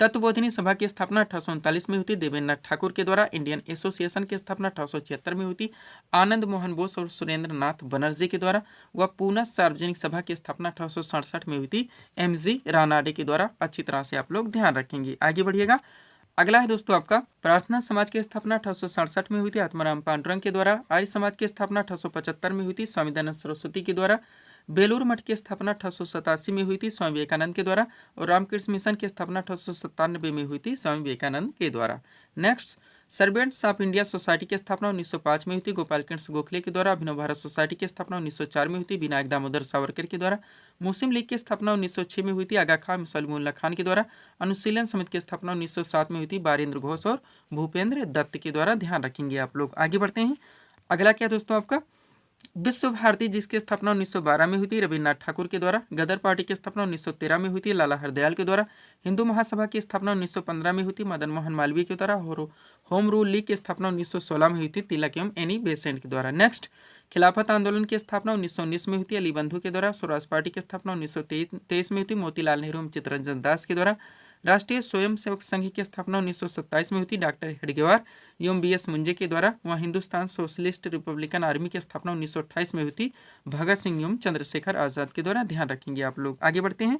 तत्वबोधिनी सभा की स्थापना 1839 में हुई थी देवेंद्र ठाकुर के द्वारा। इंडियन एसोसिएशन की स्थापना 1876 में हुई थी आनंद मोहन बोस और सुरेंद्र नाथ बनर्जी के द्वारा। व पूना सार्वजनिक सभा की स्थापना 1867 में हुई थी एमजी रानाडे के द्वारा। अच्छी तरह से आप लोग ध्यान रखेंगे। आगे बढ़िएगा। अगला है दोस्तों आपका, प्रार्थना समाज की स्थापना 1867 में हुई थी आत्माराम पांडुरंग के द्वारा। आर्य समाज की स्थापना 1875 में हुई थी स्वामी दयानंद सरस्वती के द्वारा। बेलूर मठ की स्थापना 1887 में हुई थी स्वामी विवेकानंद के द्वारा। और रामकृष्ण मिशन की स्थापना 1897 में हुई थी स्वामी विवेकानंद के द्वारा। Next, servants of India society की स्थापना 1905 में हुई थी गोपाल कृष्ण गोखले के द्वारा। अभिनव भारत सोसाइटी की स्थापना 1904 में हुई थी विनायक दामोदर सावरकर के द्वारा। मुस्लिम लीग की स्थापना 1906 में हुई थी आगा खां सलीमुल्लाह खान के द्वारा। अनुशीलन समिति की स्थापना 1907 में हुई थी बारेंद्र घोष और भूपेंद्र दत्त के द्वारा। ध्यान रखेंगे आप लोग। आगे बढ़ते हैं। अगला क्या दोस्तों आपका, विश्व भारती जिसकी स्थापना 1912 में हुई थी रविन्द्रनाथ ठाकुर के द्वारा। गदर पार्टी की स्थापना 1913 में हुई थी लाला हरदयाल के द्वारा। हिंदू महासभा की स्थापना 1915 में हुई थी मदन मोहन मालवीय के द्वारा। और होम रूल लीग की स्थापना 1916 में हुई थी तिलक एवं एनी बेसेंट के द्वारा। नेक्स्ट, खिलाफत आंदोलन की स्थापना 1919 में हुई थी अली बंधु के द्वारा। स्वराज पार्टी की स्थापना 1923 में हुई थी मोतीलाल नेहरू एवं चित्तरंजन दास के द्वारा। राष्ट्रीय स्वयंसेवक संघ की स्थापना 1927 में हुई थी डॉक्टर हेडगेवार एवं बीएस मुंजे के द्वारा। वहाँ हिंदुस्तान सोशलिस्ट रिपब्लिकन आर्मी की स्थापना 1928 में हुई थी भगत सिंह एवं चंद्रशेखर आजाद के द्वारा। ध्यान रखेंगे आप लोग। आगे बढ़ते हैं।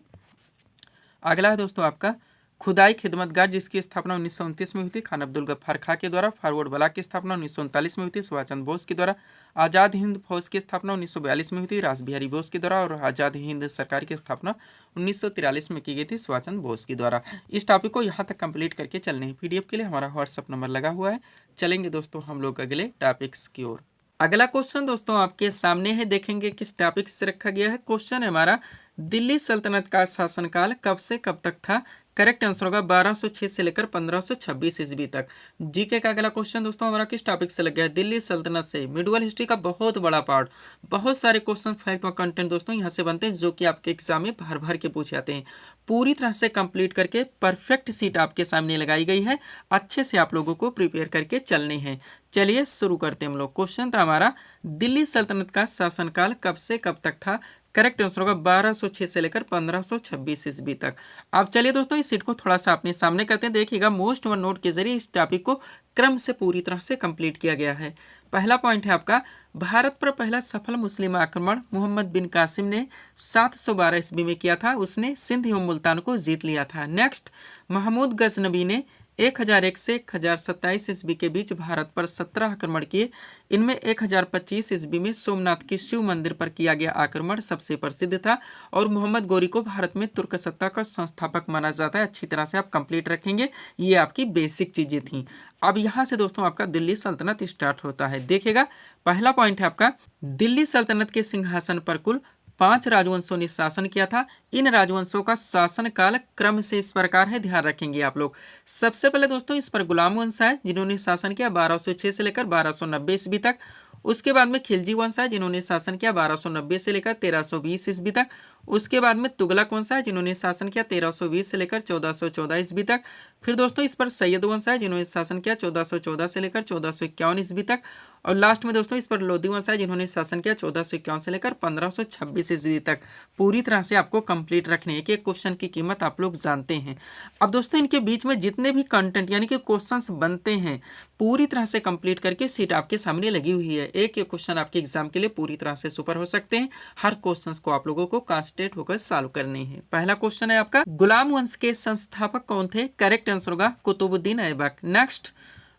अगला है दोस्तों आपका, खुदाई खिदमतगार जिसकी स्थापना 1929 में हुई थी खान अब्दुल गफ्फार खां के द्वारा। फॉरवर्ड ब्लॉक की स्थापना 1939 में हुई थी सुभाष चंद्र बोस के द्वारा। आज़ाद हिंद फौज की स्थापना 1942 में हुई थी रास बिहारी बोस के द्वारा। और आज़ाद हिंद सरकार की स्थापना 1943 में की गई थी सुभाष चंद्र बोस के द्वारा। इस टॉपिक को यहाँ तक कंप्लीट करके चलने हैं। पीडीएफ के लिए हमारा व्हाट्सअप नंबर लगा हुआ है। चलेंगे दोस्तों हम लोग अगले टॉपिक्स की ओर। अगला क्वेश्चन दोस्तों आपके सामने है, देखेंगे किस टॉपिक से रखा गया है। क्वेश्चन है हमारा, दिल्ली सल्तनत का शासनकाल कब से कब तक था? करेक्ट आंसर होगा 1206 से लेकर 1526 ईस्वी तक। जीके का अगला क्वेश्चन दोस्तों हमारा किस टॉपिक से लग गया है? दिल्ली सल्तनत से। मिडवल हिस्ट्री का बहुत बड़ा पार्ट, बहुत सारे क्वेश्चन फैक्ट और कंटेंट दोस्तों यहाँ से बनते हैं जो कि आपके एग्जाम में भर भर के पूछे जाते हैं। पूरी तरह से कंप्लीट करके परफेक्ट सीट आपके सामने लगाई गई है। अच्छे से आप लोगों को प्रिपेयर करके चलने हैं। चलिए शुरू करते हैं हम लोग। क्वेश्चन था हमारा, दिल्ली सल्तनत का शासनकाल कब से कब तक था? करेक्ट आंसर होगा 1206 से लेकर 1526 ईस्वी तक। अब चलिए दोस्तों इस सीट को थोड़ा सा अपने सामने करते हैं। देखिएगा मोस्ट वन नोट के जरिए इस टॉपिक को क्रम से पूरी तरह से कंप्लीट किया गया है। पहला पॉइंट है आपका, भारत पर पहला सफल मुस्लिम आक्रमण मोहम्मद बिन कासिम ने 712 ईस्वी में किया था। उसने सिंध एवं मुल्तान को जीत लिया था। नेक्स्ट, महमूद गजनबी ने 1001 से 1027 ईस्वी के बीच भारत पर 17 आक्रमण किए। इनमें 1025 ईस्वी में सोमनाथ के शिव मंदिर पर किया गया आक्रमण सबसे प्रसिद्ध था और मोहम्मद गोरी को भारत में तुर्क सत्ता का संस्थापक माना जाता है। अच्छी तरह से आप कंप्लीट रखेंगे, ये आपकी बेसिक चीजें थी। अब यहाँ से दोस्तों आपका दिल्ली सल्तनत स्टार्ट होता है। देखिएगा पहला पॉइंट है आपका, दिल्ली सल्तनत के सिंहासन पर कुल 5 राजवंशों ने शासन किया था। इन राजवंशों का शासन काल क्रम से इस प्रकार है, ध्यान रखेंगे आप लोग। सबसे पहले दोस्तों इस पर गुलाम वंश है जिन्होंने शासन किया 1206 से लेकर 1290 ईस्वी तक। उसके बाद में खिलजी वंश है जिन्होंने शासन किया 1290 से लेकर 1320 ईस्वी तक। उसके बाद में तुगलक वंश है जिन्होंने शासन किया 1320 से लेकर 1414 ईस्वी तक। फिर दोस्तों इस पर सैयद वंश है जिन्होंने शासन किया 1414 से लेकर 1451 ईस्वी तक। और लास्ट में दोस्तों इस पर लोधी वंश है जिन्होंने शासन किया 1451 से लेकर 1526 ईस्वी तक। पूरी तरह से आपको कंप्लीट रखने हैं, एक क्वेश्चन की कीमत आप लोग जानते हैं। अब दोस्तों इनके बीच में जितने भी कंटेंट यानी कि क्वेश्चंस बनते हैं पूरी तरह से कंप्लीट करके सीट आपके सामने लगी हुई है। एक क्वेश्चन आपके एग्जाम के लिए पूरी तरह से सुपर हो सकते हैं। हर क्वेश्चंस को आप लोगों को कॉन्सेंट्रेट होकर सॉल्व करने हैं। पहला क्वेश्चन है आपका, गुलाम वंश के संस्थापक कौन थे? करेक्ट आंसर होगा कुतुबुद्दीन ऐबक। नेक्स्ट,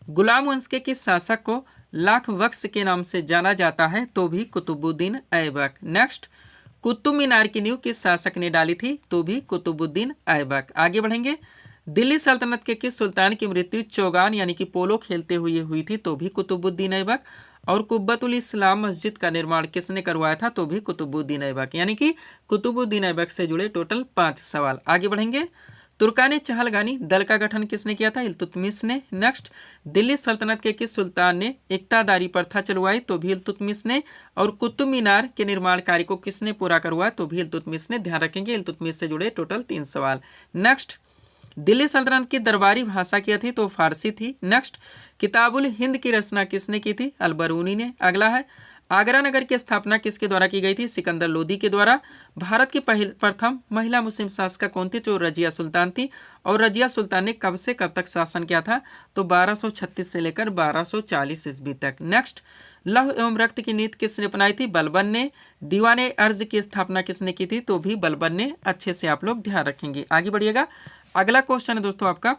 गुलाम वंश के किस शासक को लाख बख्श के नाम से जाना जाता है? तो भी कुतुबुद्दीन ऐबक। नेक्स्ट, कुतुब मीनार की नींव किस शासक ने डाली थी? तो भी कुतुबुद्दीन ऐबक। आगे बढ़ेंगे, दिल्ली सल्तनत के किस सुल्तान की मृत्यु चौगान यानी कि पोलो खेलते हुए हुई थी? तो भी कुतुबुद्दीन ऐबक। और कुब्बतुल इस्लाम मस्जिद का निर्माण किसने करवाया था? तो भी कुतुबुद्दीन ऐबक। यानी कि कुतुबुद्दीन ऐबक से जुड़े टोटल 5 सवाल। आगे बढ़ेंगे, तुर्कानी चहलगानी दल का गठन किसने किया था? इल्तुतमिश ने। नेक्स्ट, दिल्ली सल्तनत के किस सुल्तान ने इक्तादारी प्रथा चलवाई? तो भी इल्तुतमिश ने। और कुतुब मीनार के निर्माण कार्य को किसने पूरा करवाया? तो भी इल्तुतमिश ने। ध्यान रखेंगे इल्तुतमिश से जुड़े टोटल 3 सवाल। नेक्स्ट, दिल्ली सल्तनत की दरबारी भाषा क्या थी? तो फारसी थी। नेक्स्ट, किताबुल हिंद की रचना किसने की थी? अलबरूनी ने। अगला है, आगरा नगर की स्थापना किसके द्वारा की गई थी? सिकंदर लोदी के द्वारा। भारत की प्रथम महिला मुस्लिम शासक कौन थी? जो रजिया सुल्तान थी। और रजिया सुल्तान ने कब से कब तक शासन किया था? तो 1236 से लेकर 1240 ईस्वी तक। नेक्स्ट, लौह एवं रक्त की नीति किसने अपनाई थी? बलबन ने। दीवाने अर्ज की स्थापना किसने की थी? तो भी बलबन ने। अच्छे से आप लोग ध्यान रखेंगे। आगे बढ़िएगा, अगला क्वेश्चन है दोस्तों आपका,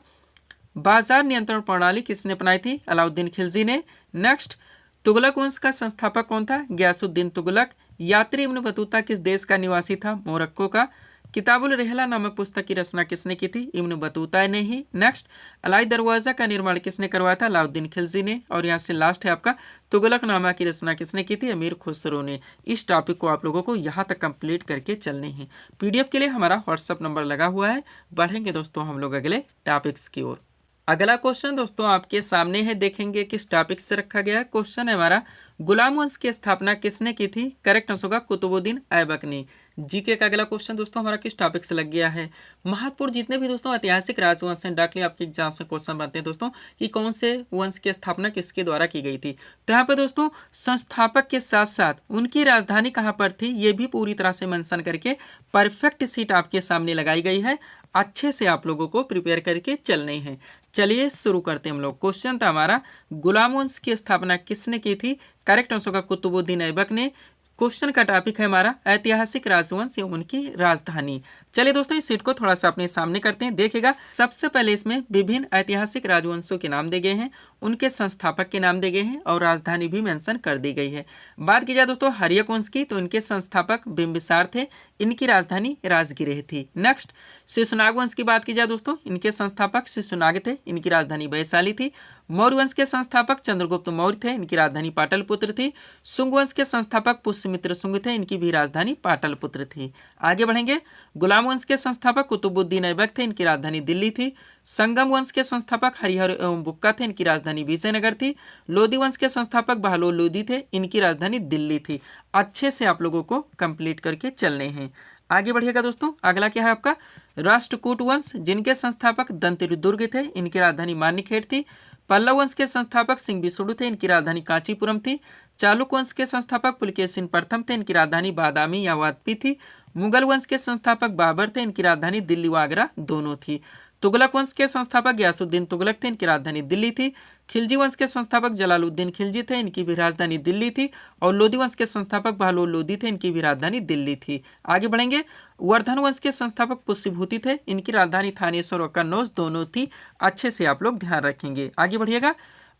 बाजार नियंत्रण प्रणाली किसने अपनाई थी? अलाउद्दीन खिलजी ने। नेक्स्ट, तुगलक वंश का संस्थापक कौन था? गयासुद्दीन तुगलक। यात्री इब्न बतूता किस देश का निवासी था? मोरक्को का। किताबुल रहला नामक पुस्तक की रचना किसने की थी? इब्न बतूता ने ही। नेक्स्ट, अलाई दरवाजा का निर्माण किसने करवाया था? अलाउद्दीन खिलजी ने। और यहाँ से लास्ट है आपका, तुगलकनामा की रचना किसने की थी? अमीर खुसरो ने। इस टॉपिक को आप लोगों को यहाँ तक कंप्लीट करके चलने हैं। पीडीएफ के लिए हमारा व्हाट्सअप नंबर लगा हुआ है। बढ़ेंगे दोस्तों हम लोग अगले टॉपिक्स की ओर। अगला क्वेश्चन दोस्तों आपके सामने है, देखेंगे किस टॉपिक से रखा गया है। क्वेश्चन है हमारा, गुलाम वंश की स्थापना किसने की थी? करेक्ट आंसर होगा कुतुबुद्दीन ऐबक ने। जीके का अगला क्वेश्चन दोस्तों हमारा किस टॉपिक से लग गया है? महत्वपूर्ण जितने भी दोस्तों ऐतिहासिक राजवंश हैं, डायरेक्टली आपके एग्जाम से क्वेश्चन बनते हैं दोस्तों कि कौन से वंश की स्थापना किसके द्वारा की गई थी। तो यहाँ पर दोस्तों संस्थापक के साथ साथ उनकी राजधानी कहाँ पर थी ये भी पूरी तरह से मेंशन करके परफेक्ट सीट आपके सामने लगाई गई है। अच्छे से आप लोगों को प्रिपेयर करके चलने हैं। चलिए शुरू करते हैं हम लोग। क्वेश्चन था हमारा, गुलाम वंश की स्थापना किसने की थी? करेक्ट आंसर होगा कुतुबुद्दीन ऐबक ने। क्वेश्चन का टॉपिक है हमारा ऐतिहासिक राजवंश एवं उनकी राजधानी। चलिए दोस्तों इस सीट को थोड़ा सा अपने सामने करते हैं। देखिएगा सबसे पहले इसमें विभिन्न ऐतिहासिक राजवंशों के नाम दिए गए हैं, उनके संस्थापक के नाम दिए गए हैं और राजधानी भी मेंशन कर दी गई है। बात की जाए दोस्तों हर्यक वंश की, तो इनके संस्थापक बिंबिसार थे, इनकी राजधानी राजगिरह थी। नेक्स्ट, शिशुनाग वंश की बात की जाए दोस्तों, इनके संस्थापक शिशुनाग थे, इनकी राजधानी वैशाली थी। मौर्य वंश के संस्थापक चंद्रगुप्त मौर्य थे, इनकी राजधानी पाटलिपुत्र थी। शुंग वंश के संस्थापक पुष्यमित्र शुंग थे, इनकी भी राजधानी पाटलिपुत्र थी। आगे बढ़ेंगे, गुलाम वंश के संस्थापक कुतुबुद्दीन ऐबक थे, इनकी राजधानी दिल्ली थी। संगम वंश के संस्थापक हरिहर एवं बुक्का थे, इनकी राजधानी विजयनगर थी। लोधी वंश के संस्थापक बहलोल लोधी थे, इनकी राजधानी दिल्ली थी। अच्छे से आप लोगों को कंप्लीट करके चलने हैं। आगे बढ़िएगा दोस्तों, अगला क्या है आपका, राष्ट्रकूट वंश, जिनके संस्थापक दंतेरुदुर्ग थे, इनकी राजधानी मान्यखेड़ थी। पल्लव वंश के संस्थापक सिंहबिसुडु थे, इनकी राजधानी कांचीपुरम थी। चालुक्य वंश के संस्थापक पुलकेशिन प्रथम थे, इनकी राजधानी बादामी या वातपी थी। मुगल वंश के संस्थापक बाबर थे, इनकी राजधानी दिल्ली व आगरा दोनों थी। तुगलक वंश के संस्थापक गयासुद्दीन तुगलक थे, इनकी राजधानी दिल्ली थी। खिलजी वंश के संस्थापक जलालुद्दीन खिलजी थे, इनकी भी राजधानी दिल्ली थी। और लोधी वंश के संस्थापक बहलोल लोधी थे, इनकी भी राजधानी दिल्ली थी। आगे बढ़ेंगे। वर्धन वंश के संस्थापक पुष्यभूति थे, इनकी राजधानी थानेश्वर और कन्नौज दोनों थी। अच्छे से आप लोग ध्यान रखेंगे। आगे बढ़िएगा।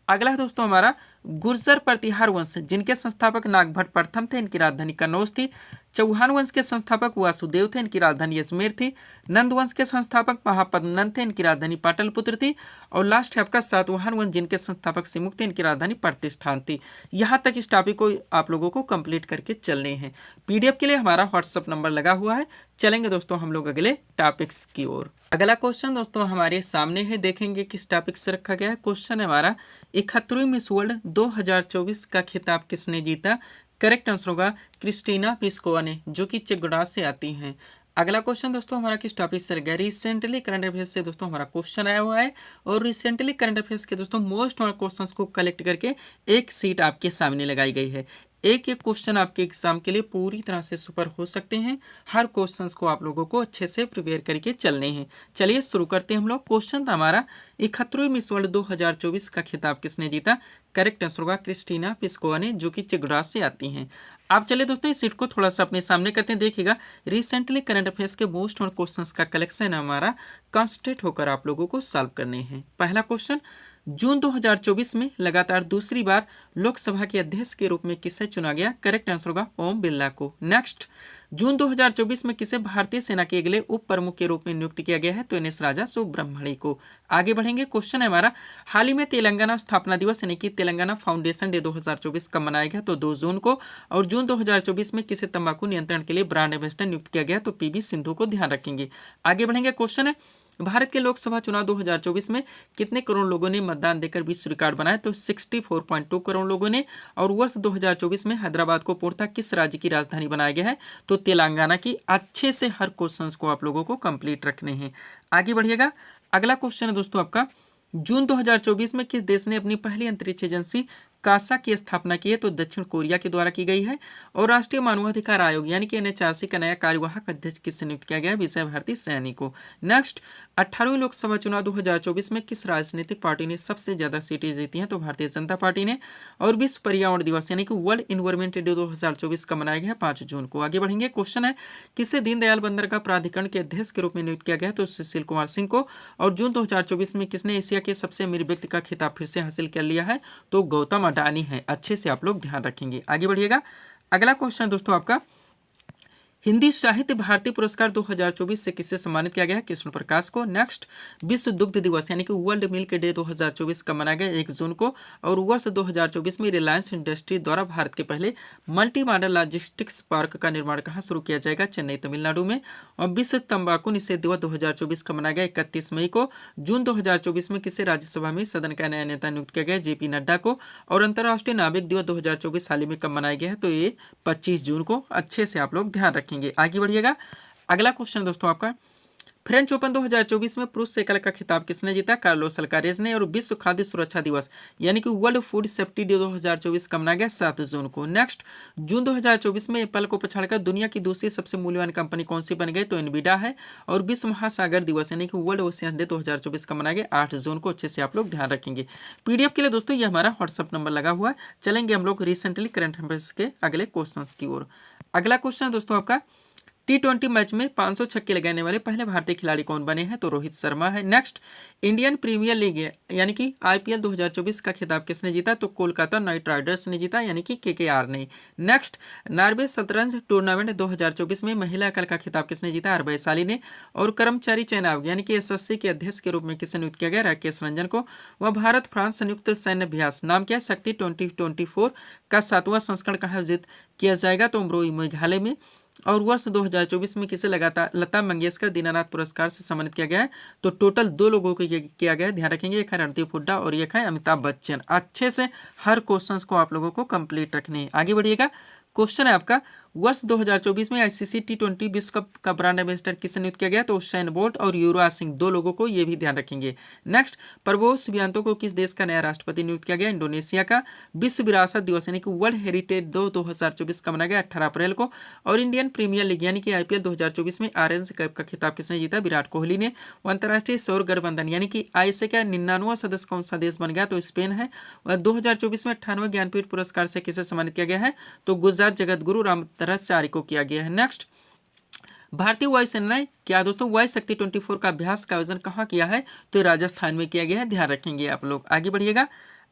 अगला है दोस्तों हमारा गुर्जर प्रतिहार वंश, जिनके संस्थापक नागभट्ट प्रथम थे, इनकी राजधानी कन्नौज थी। चौहान वंश के संस्थापक वासुदेव थे, इनकी राजधानी अजमेर थी। नंद वंश के संस्थापक महापद्मनंद थे, इनकी राजधानी पाटलिपुत्र थी। और लास्ट है आपका सातवाहन वंश, जिनके संस्थापक सिमुक थे, इनकी राजधानी प्रतिष्ठान थी। यहाँ तक इस टॉपिक को आप लोगों को कंप्लीट करके चलने हैं। पीडीएफ के लिए हमारा व्हाट्सअप नंबर लगा हुआ है। चलेंगे दोस्तों हम लोग अगले टॉपिक्स की ओर। अगला क्वेश्चन दोस्तों हमारे सामने है, देखेंगे किस टॉपिक से रखा गया है। क्वेश्चन है हमारा 71वीं मिस वर्ल्ड 2024 का खिताब किसने जीता। करेक्ट आंसर होगा क्रिस्टीना प्लिस्कोवा ने, जो कि चेक गणराज्य से आती हैं। अगला क्वेश्चन दोस्तों हमारा किस टॉपिक से गया। रिसेंटली करंट अफेयर्स से दोस्तों हमारा क्वेश्चन आया हुआ है। और रिसेंटली करंट अफेयर्स के दोस्तों मोस्ट क्वेश्चंस को कलेक्ट करके एक सीट आपके सामने लगाई गई है। एक एक क्वेश्चन आपके एग्जाम के लिए पूरी तरह से सुपर हो सकते हैं। हर क्वेश्चंस को आप लोगों को अच्छे से प्रिपेयर करके चलने हैं। चलिए शुरू करते हैं हम लोग। क्वेश्चन था हमारा 71वीं मिस वर्ल्ड 2024 का खिताब किसने जीता। करेक्ट आंसर होगा क्रिस्टीना प्लिस्कोवा ने, जो कि चेक गणराज्य से आती हैं। आप चलिए दोस्तों इस सीट को थोड़ा सा अपने सामने करते हैं। देखिएगा रिसेंटली करंट अफेयर्स के मोस्ट क्वेश्चंस का कलेक्शन हमारा कॉन्सेंट्रेट होकर आप लोगों को सॉल्व करने हैं। पहला क्वेश्चन, जून 2024 में लगातार दूसरी बार लोकसभा के अध्यक्ष के रूप में किसे चुना गया। करेक्ट आंसर होगा ओम बिरला को। नेक्स्ट, जून 2024 में किसे भारतीय सेना के अगले उप प्रमुख के रूप में नियुक्त किया गया है। तो एन एस राजा सुब्रह्मण्य को। आगे बढ़ेंगे। क्वेश्चन है हमारा, हाल ही में तेलंगाना स्थापना दिवस यानी कि तेलंगाना फाउंडेशन डे 2024 कब मनाया गया। तो 2 जून को। और जून 2024 में किसे तंबाकू नियंत्रण के लिए ब्रांड एम्बेसडर नियुक्त किया गया। तो पीवी सिंधु को ध्यान रखेंगे। आगे बढ़ेंगे। क्वेश्चन है, भारत के लोकसभा चुनाव 2024 में कितने करोड़ लोगों ने मतदान देकर विश्व रिकॉर्ड बनाया। तो 64.2 करोड़ लोगों ने। और वर्ष 2024 में हैदराबाद को पूर्णतः किस राज्य की राजधानी बनाया गया है। तो तेलंगाना की। अच्छे से हर क्वेश्चंस को आप लोगों को कंप्लीट रखने हैं। आगे बढ़िएगा। अगला क्वेश्चन है दोस्तों आपका, जून 2024 में किस देश ने अपनी पहली अंतरिक्ष एजेंसी कासा की स्थापना की है। तो दक्षिण कोरिया के द्वारा की गई है। और राष्ट्रीय मानवाधिकार आयोग यानी कि एनएचआरसी का नया कार्यवाहक अध्यक्ष किससे नियुक्त किया गया है। विजय भारती सैनी को। नेक्स्ट, 18वीं लोकसभा चुनाव 2024 में किस राजनीतिक पार्टी ने सबसे ज्यादा सीटें जीती हैं। तो भारतीय जनता पार्टी ने। और विश्व पर्यावरण दिवस यानी कि वर्ल्ड इन्वायरमेंट डे 2024 का मनाया गया है 5 जून को। आगे बढ़ेंगे। क्वेश्चन है, किसे दीनदयाल बंदरगाह प्राधिकरण के अध्यक्ष के रूप में नियुक्त किया गया। तो सुशील कुमार सिंह को। और जून 2024 में किसने एशिया के सबसे अमीर व्यक्ति का खिताब फिर से हासिल कर लिया है। तो गौतम अडानी है। अच्छे से आप लोग ध्यान रखेंगे। आगे बढ़िएगा। अगला क्वेश्चन है दोस्तों आपका, हिंदी साहित्य भारती पुरस्कार 2024 से किसे सम्मानित किया गया है। कृष्ण प्रकाश को। नेक्स्ट, विश्व दुग्ध दिवस यानी कि वर्ल्ड मिल्क डे 2024 का मनाया गया 1 जून को। और वर्ष 2024 में रिलायंस इंडस्ट्री द्वारा भारत के पहले मल्टी मॉडल लॉजिस्टिक्स पार्क का निर्माण कहाँ शुरू किया जाएगा। चेन्नई तमिलनाडु में। और विश्व तंबाकू निषेध दिवस 2024 का मनाया गया 31 मई को। जून 2024 में किसे राज्यसभा में सदन का नया नेता नियुक्त किया गया। जेपी नड्डा को। और अंतर्राष्ट्रीय नाविक दिवस 2024 हाल ही में कब मनाया गया है। तो ये 25 जून को। अच्छे से आप लोग ध्यान रखेंगे। आगे बढ़िएगा। अगला क्वेश्चन दोस्तों आपका, फ्रेंच ओपन 2024 में पुरुष एकल का खिताब किसने जीता। कार्लोस अल्कारेज ने। और विश्व खाद्य सुरक्षा दिवस यानी कि वर्ल्ड फूड सेफ्टी डे 2024 का मनाया गया 7 जून को। नेक्स्ट, जून 2024 में एप्पल को पछाड़कर दुनिया की दूसरी सबसे मूल्यवान कंपनी कौन सी बन गई। तो एनवीडिया है। और विश्व महासागर दिवस यानी कि वर्ल्ड ओशियन डे 2024 का मनाया गया 8 जून को। अच्छे से आप लोग ध्यान रखेंगे। पीडीएफ के लिए दोस्तों ये हमारा व्हाट्सअप नंबर लगा हुआ है। चलेंगे हम लोग रिसेंटली करंट अफेयर्स के अगले क्वेश्चन की ओर। अगला क्वेश्चन है दोस्तों आपका, T20 मैच में 500 छक्के लगाने वाले पहले भारतीय खिलाड़ी कौन बने हैं। तो रोहित शर्मा है। नेक्स्ट, इंडियन प्रीमियर लीग यानी कि आईपीएल 2024 का खिताब किसने जीता। तो कोलकाता नाइट राइडर्स ने जीता यानी कि केकेआर ने। नेक्स्ट, नॉर्वे शतरंज टूर्नामेंट 2024 में महिला एकल का खिताब किसने जीता। आर वैशाली ने। और कर्मचारी चयन आयोग यानी कि एसएससी के अध्यक्ष के रूप में किसे नियुक्त किया गया। राकेश रंजन को। वह भारत फ्रांस संयुक्त सैन्य अभ्यास नाम क्या, शक्ति 2024 का 7वां संस्करण कहाँ आयोजित किया जाएगा। तो उमरोई मेघालय में। और वर्ष 2024 में किसे लगातार लता मंगेशकर दीनानाथ पुरस्कार से सम्मानित किया गया है। तो टोटल 2 लोगों को किया गया है। ध्यान रखेंगे, एक है रणदीप हुड्डा और एक है अमिताभ बच्चन। अच्छे से हर क्वेश्चंस को आप लोगों को कंप्लीट रखने हैं। आगे बढ़िएगा। क्वेश्चन है आपका, वर्ष 2024 में आईसीसी T20 विश्व कप का ब्रांड एम्बेसडर किसे नियुक्त किया गया? तो उसेन बोल्ट और युवराज सिंह, 2 लोगों को, ये भी ध्यान रखेंगे। नेक्स्ट, प्रबोध सुबियांतो को किस देश का नया राष्ट्रपति नियुक्त किया गया? इंडोनेशिया का। विश्व विरासत दिवस यानी कि वर्ल्ड हेरिटेज डे 2024 का मनाया गया 18 अप्रैल को। और इंडियन प्रीमियर लीग यानी कि IPL 2024 में ऑरेंज कैप का खिताब किसने जीता? विराट कोहली ने। अंतर्राष्ट्रीय सौर गठबंधन यानी कि ISA का 99वां सदस्य कौन सा देश बन गया? तो स्पेन है। 2024 में 98वें ज्ञानपीठ पुरस्कार से किसे सम्मानित किया गया है? तो गुजरात जगत गुरु रामदासाचार्य को किया गया है। नेक्स्ट, भारतीय वायुसेना ने क्या दोस्तों वायु शक्ति 24 का अभ्यास का आयोजन कहाँ किया है? तो राजस्थान में किया गया है, ध्यान रखेंगे आप लोग। आगे बढ़िएगा।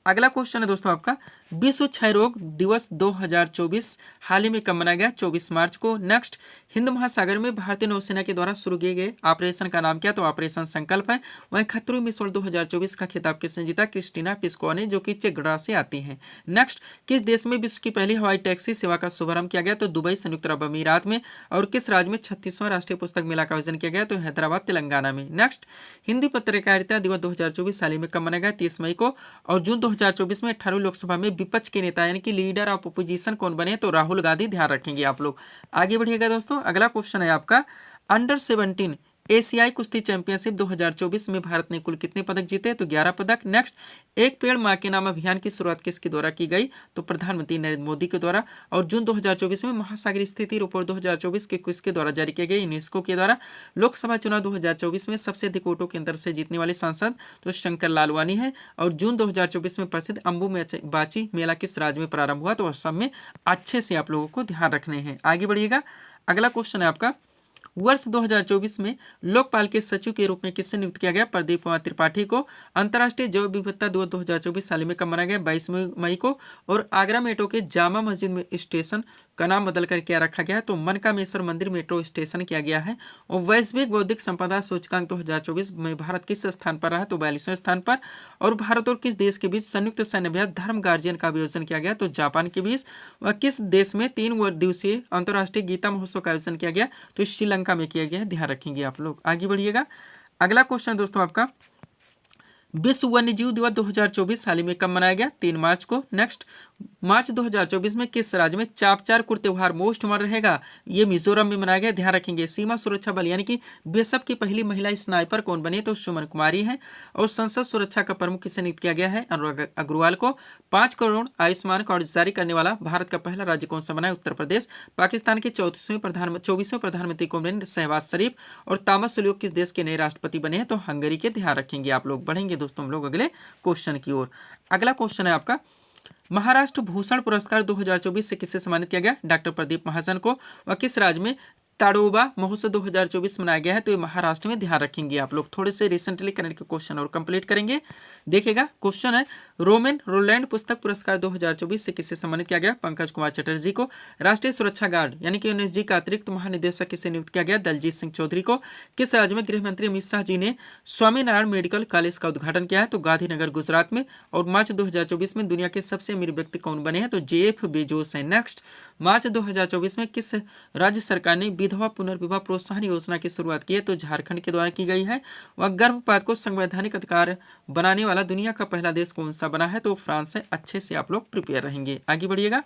अगला क्वेश्चन है दोस्तों आपका, विश्व क्षय रोग दिवस 2024 हाल ही में कब मनाया गया? 24 मार्च को। नेक्स्ट, हिंद महासागर में भारतीय नौसेना के द्वारा शुरू किए गए ऑपरेशन का नाम क्या? तो ऑपरेशन संकल्प है। वहीं खतरों में 2024 का खिताब किसने जीता? क्रिस्टीना पिस्कोवा ने, जो कि चेक गणराज्य से आती हैं। नेक्स्ट, किस देश में विश्व की पहली हवाई टैक्सी सेवा का शुभारंभ किया गया? तो दुबई, संयुक्त अरब अमीरात में। और किस राज्य में 36वां राष्ट्रीय पुस्तक मेला का आयोजन किया गया? तो हैदराबाद, तेलंगाना में। नेक्स्ट, हिंदी पत्रकारिता दिवस 2024 हाल ही में कब मनाया गया? 30 मई को। और जून 2024 में 18वीं लोकसभा में विपक्ष के नेता यानी कि लीडर ऑफ अपोजिशन कौन बने? तो राहुल गांधी, ध्यान रखेंगे आप लोग। आगे बढ़िएगा दोस्तों। अगला क्वेश्चन है आपका, अंडर 17 एशियाई कुश्ती चैंपियनशिप 2024 में भारत ने कुल कितने पदक जीते? तो 11 पदक। नेक्स्ट, एक पेड़ मां के नाम अभियान की शुरुआत किसके द्वारा की गई? तो प्रधानमंत्री नरेंद्र मोदी के द्वारा। और जून 2024 में महासागरीय स्थिति रिपोर्ट 2024 के किसके द्वारा जारी किया गया? यूनेस्को के द्वारा। लोकसभा चुनाव 2024 में सबसे अधिक वोटों के अंतर से जीतने वाले सांसद तो शंकर लालवानी है। और जून 2024 में प्रसिद्ध अंबुबाची मेला किस राज्य में प्रारंभ हुआ? तो असम में। अच्छे से आप लोगों को ध्यान रखने हैं। आगे बढ़िएगा। अगला क्वेश्चन है आपका, वर्ष 2024 में लोकपाल के सचिव के रूप में किससे नियुक्त किया गया? प्रदीप कुमार त्रिपाठी को। अंतर्राष्ट्रीय जैव विविधता दिवस 2024 साल में कब मनाया गया? 22 मई को। और आगरा मेट्रो के जामा मस्जिद में स्टेशन का नाम बदलकर क्या रखा गया है? तो मनकामेश्वर मंदिर मेट्रो स्टेशन किया गया है। और वैश्विक बौद्धिक संपदा सूचकांक 2024 में भारत किस स्थान पर रहा? तो 42वें स्थान पर। और भारत और किस देश के बीच संयुक्त सैन्य अभ्यास धर्म गार्जियन का आयोजन किया गया? तो जापान के बीच। वह किस देश में 3 दिवसीय अंतर्राष्ट्रीय गीता महोत्सव का आयोजन किया गया? तो श्रीलंका में किया गया है, ध्यान रखेंगे आप लोग। आगे बढ़िएगा। अगला क्वेश्चन दोस्तों आपका, विश्व वन्यजीव दिवस 2024 हाल ही में कब मनाया गया? 3 मार्च को। नेक्स्ट, मार्च 2024 में किस राज्य में चापचारकुर त्योहार मोस्ट अमर रहेगा? ये मिजोरम में मनाया गया, ध्यान रखेंगे। सीमा सुरक्षा बल यानी कि बीएसएफ की पहली महिला स्नाइपर कौन बनी? तो सुमन कुमारी हैं। और संसद सुरक्षा का प्रमुख किसे नियुक्त किया गया है? अनुराग अग्रवाल को। 5 करोड़ आयुष्मान कार्ड जारी करने वाला भारत का पहला राज्य कौन सा बना है? उत्तर प्रदेश। पाकिस्तान के 24वें प्रधानमंत्री कौन बने? शहबाज शरीफ। और तामस सुल्यूक किस देश के नए राष्ट्रपति बने हैं? तो हंगरी के, ध्यान रखेंगे आप लोग। बढ़ेंगे दोस्तों हम लोग अगले क्वेश्चन की ओर। अगला क्वेश्चन है आपका, महाराष्ट्र भूषण पुरस्कार 2024 से किसे सम्मानित किया गया? डॉक्टर प्रदीप महाजन को। वह किस राज्य में ताडोबा महोत्सव 2024 मनाया गया है? तो ये महाराष्ट्र में, ध्यान रखेंगे आप लोग। थोड़े से रिसेंटली करंट के क्वेश्चन और कंप्लीट करेंगे। देखिएगा, क्वेश्चन है, रोमन रोलैंड पुस्तक पुरस्कार 2024 से किसे सम्मानित किया गया? पंकज कुमार चटर्जी को। राष्ट्रीय सुरक्षा गार्ड यानी कि NSG का अतिरिक्त महानिदेशक किसे नियुक्त किया गया? दलजीत सिंह चौधरी को। किस राज्य में गृह मंत्री अमित शाह जी ने स्वामीनारायण मेडिकल कॉलेज का उद्घाटन किया है? तो गांधीनगर, गुजरात में। और मार्च 2024 में दुनिया के सबसे अमीर व्यक्ति कौन बने हैं? तो JF बेजोस है। नेक्स्ट, मार्च 2024 में किस राज्य सरकार ने विधवा पुनर्विवाह प्रोत्साहन योजना की शुरुआत की है? तो झारखंड के द्वारा की गई है। वह गर्भपात को संवैधानिक अधिकार बनाने वाला दुनिया का पहला देश कौन सा बना है? तो फ्रांस है। अच्छे से आप लोग प्रिपेयर रहेंगे। आगे बढ़िएगा।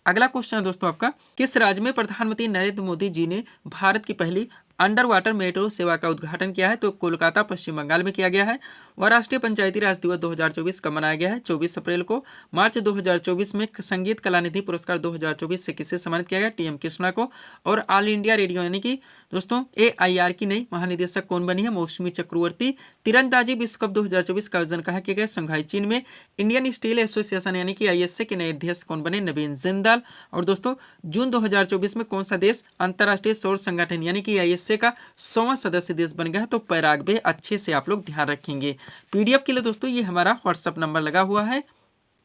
अगला क्वेश्चन है दोस्तों आपका, किस राज्य में प्रधानमंत्री नरेंद्र मोदी जी ने भारत की पहली अंडर वाटर मेट्रो सेवा का उद्घाटन किया है? तो कोलकाता, पश्चिम बंगाल में किया गया है। और राष्ट्रीय पंचायती राज दिवस 2024 कब मनाया गया है? 24 अप्रैल को। मार्च 2024 में संगीत कलानिधि पुरस्कार 2024 से किसे सम्मानित किया गया? TM कृष्णा को। और ऑल इंडिया रेडियो यानी कि दोस्तों AIR की नई महानिदेशक कौन बनी है? मौसमी चक्रवर्ती। तीरंदाजी विश्व कप 2024 का आयोजन कहाँ किया गया? शंघाई, चीन में। इंडियन स्टील एसोसिएशन यानी कि ISA के नए अध्यक्ष कौन बने? नवीन जिंदाल। और दोस्तों जून 2024 में कौन सा देश अंतर्राष्ट्रीय सौर संगठन यानी कि ISA का 100वां सदस्य देश बन गया है? तो पैराग्वे। अच्छे से आप लोग ध्यान रखेंगे। PDF के लिए दोस्तों ये हमारा व्हाट्सएप नंबर लगा हुआ है,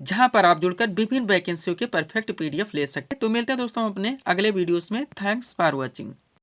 जहां पर आप जुड़कर विभिन्न वैकेंसियों के परफेक्ट PDF ले सकते हैं। तो मिलते हैं दोस्तों अपने अगले वीडियोस में। Thanks for watching.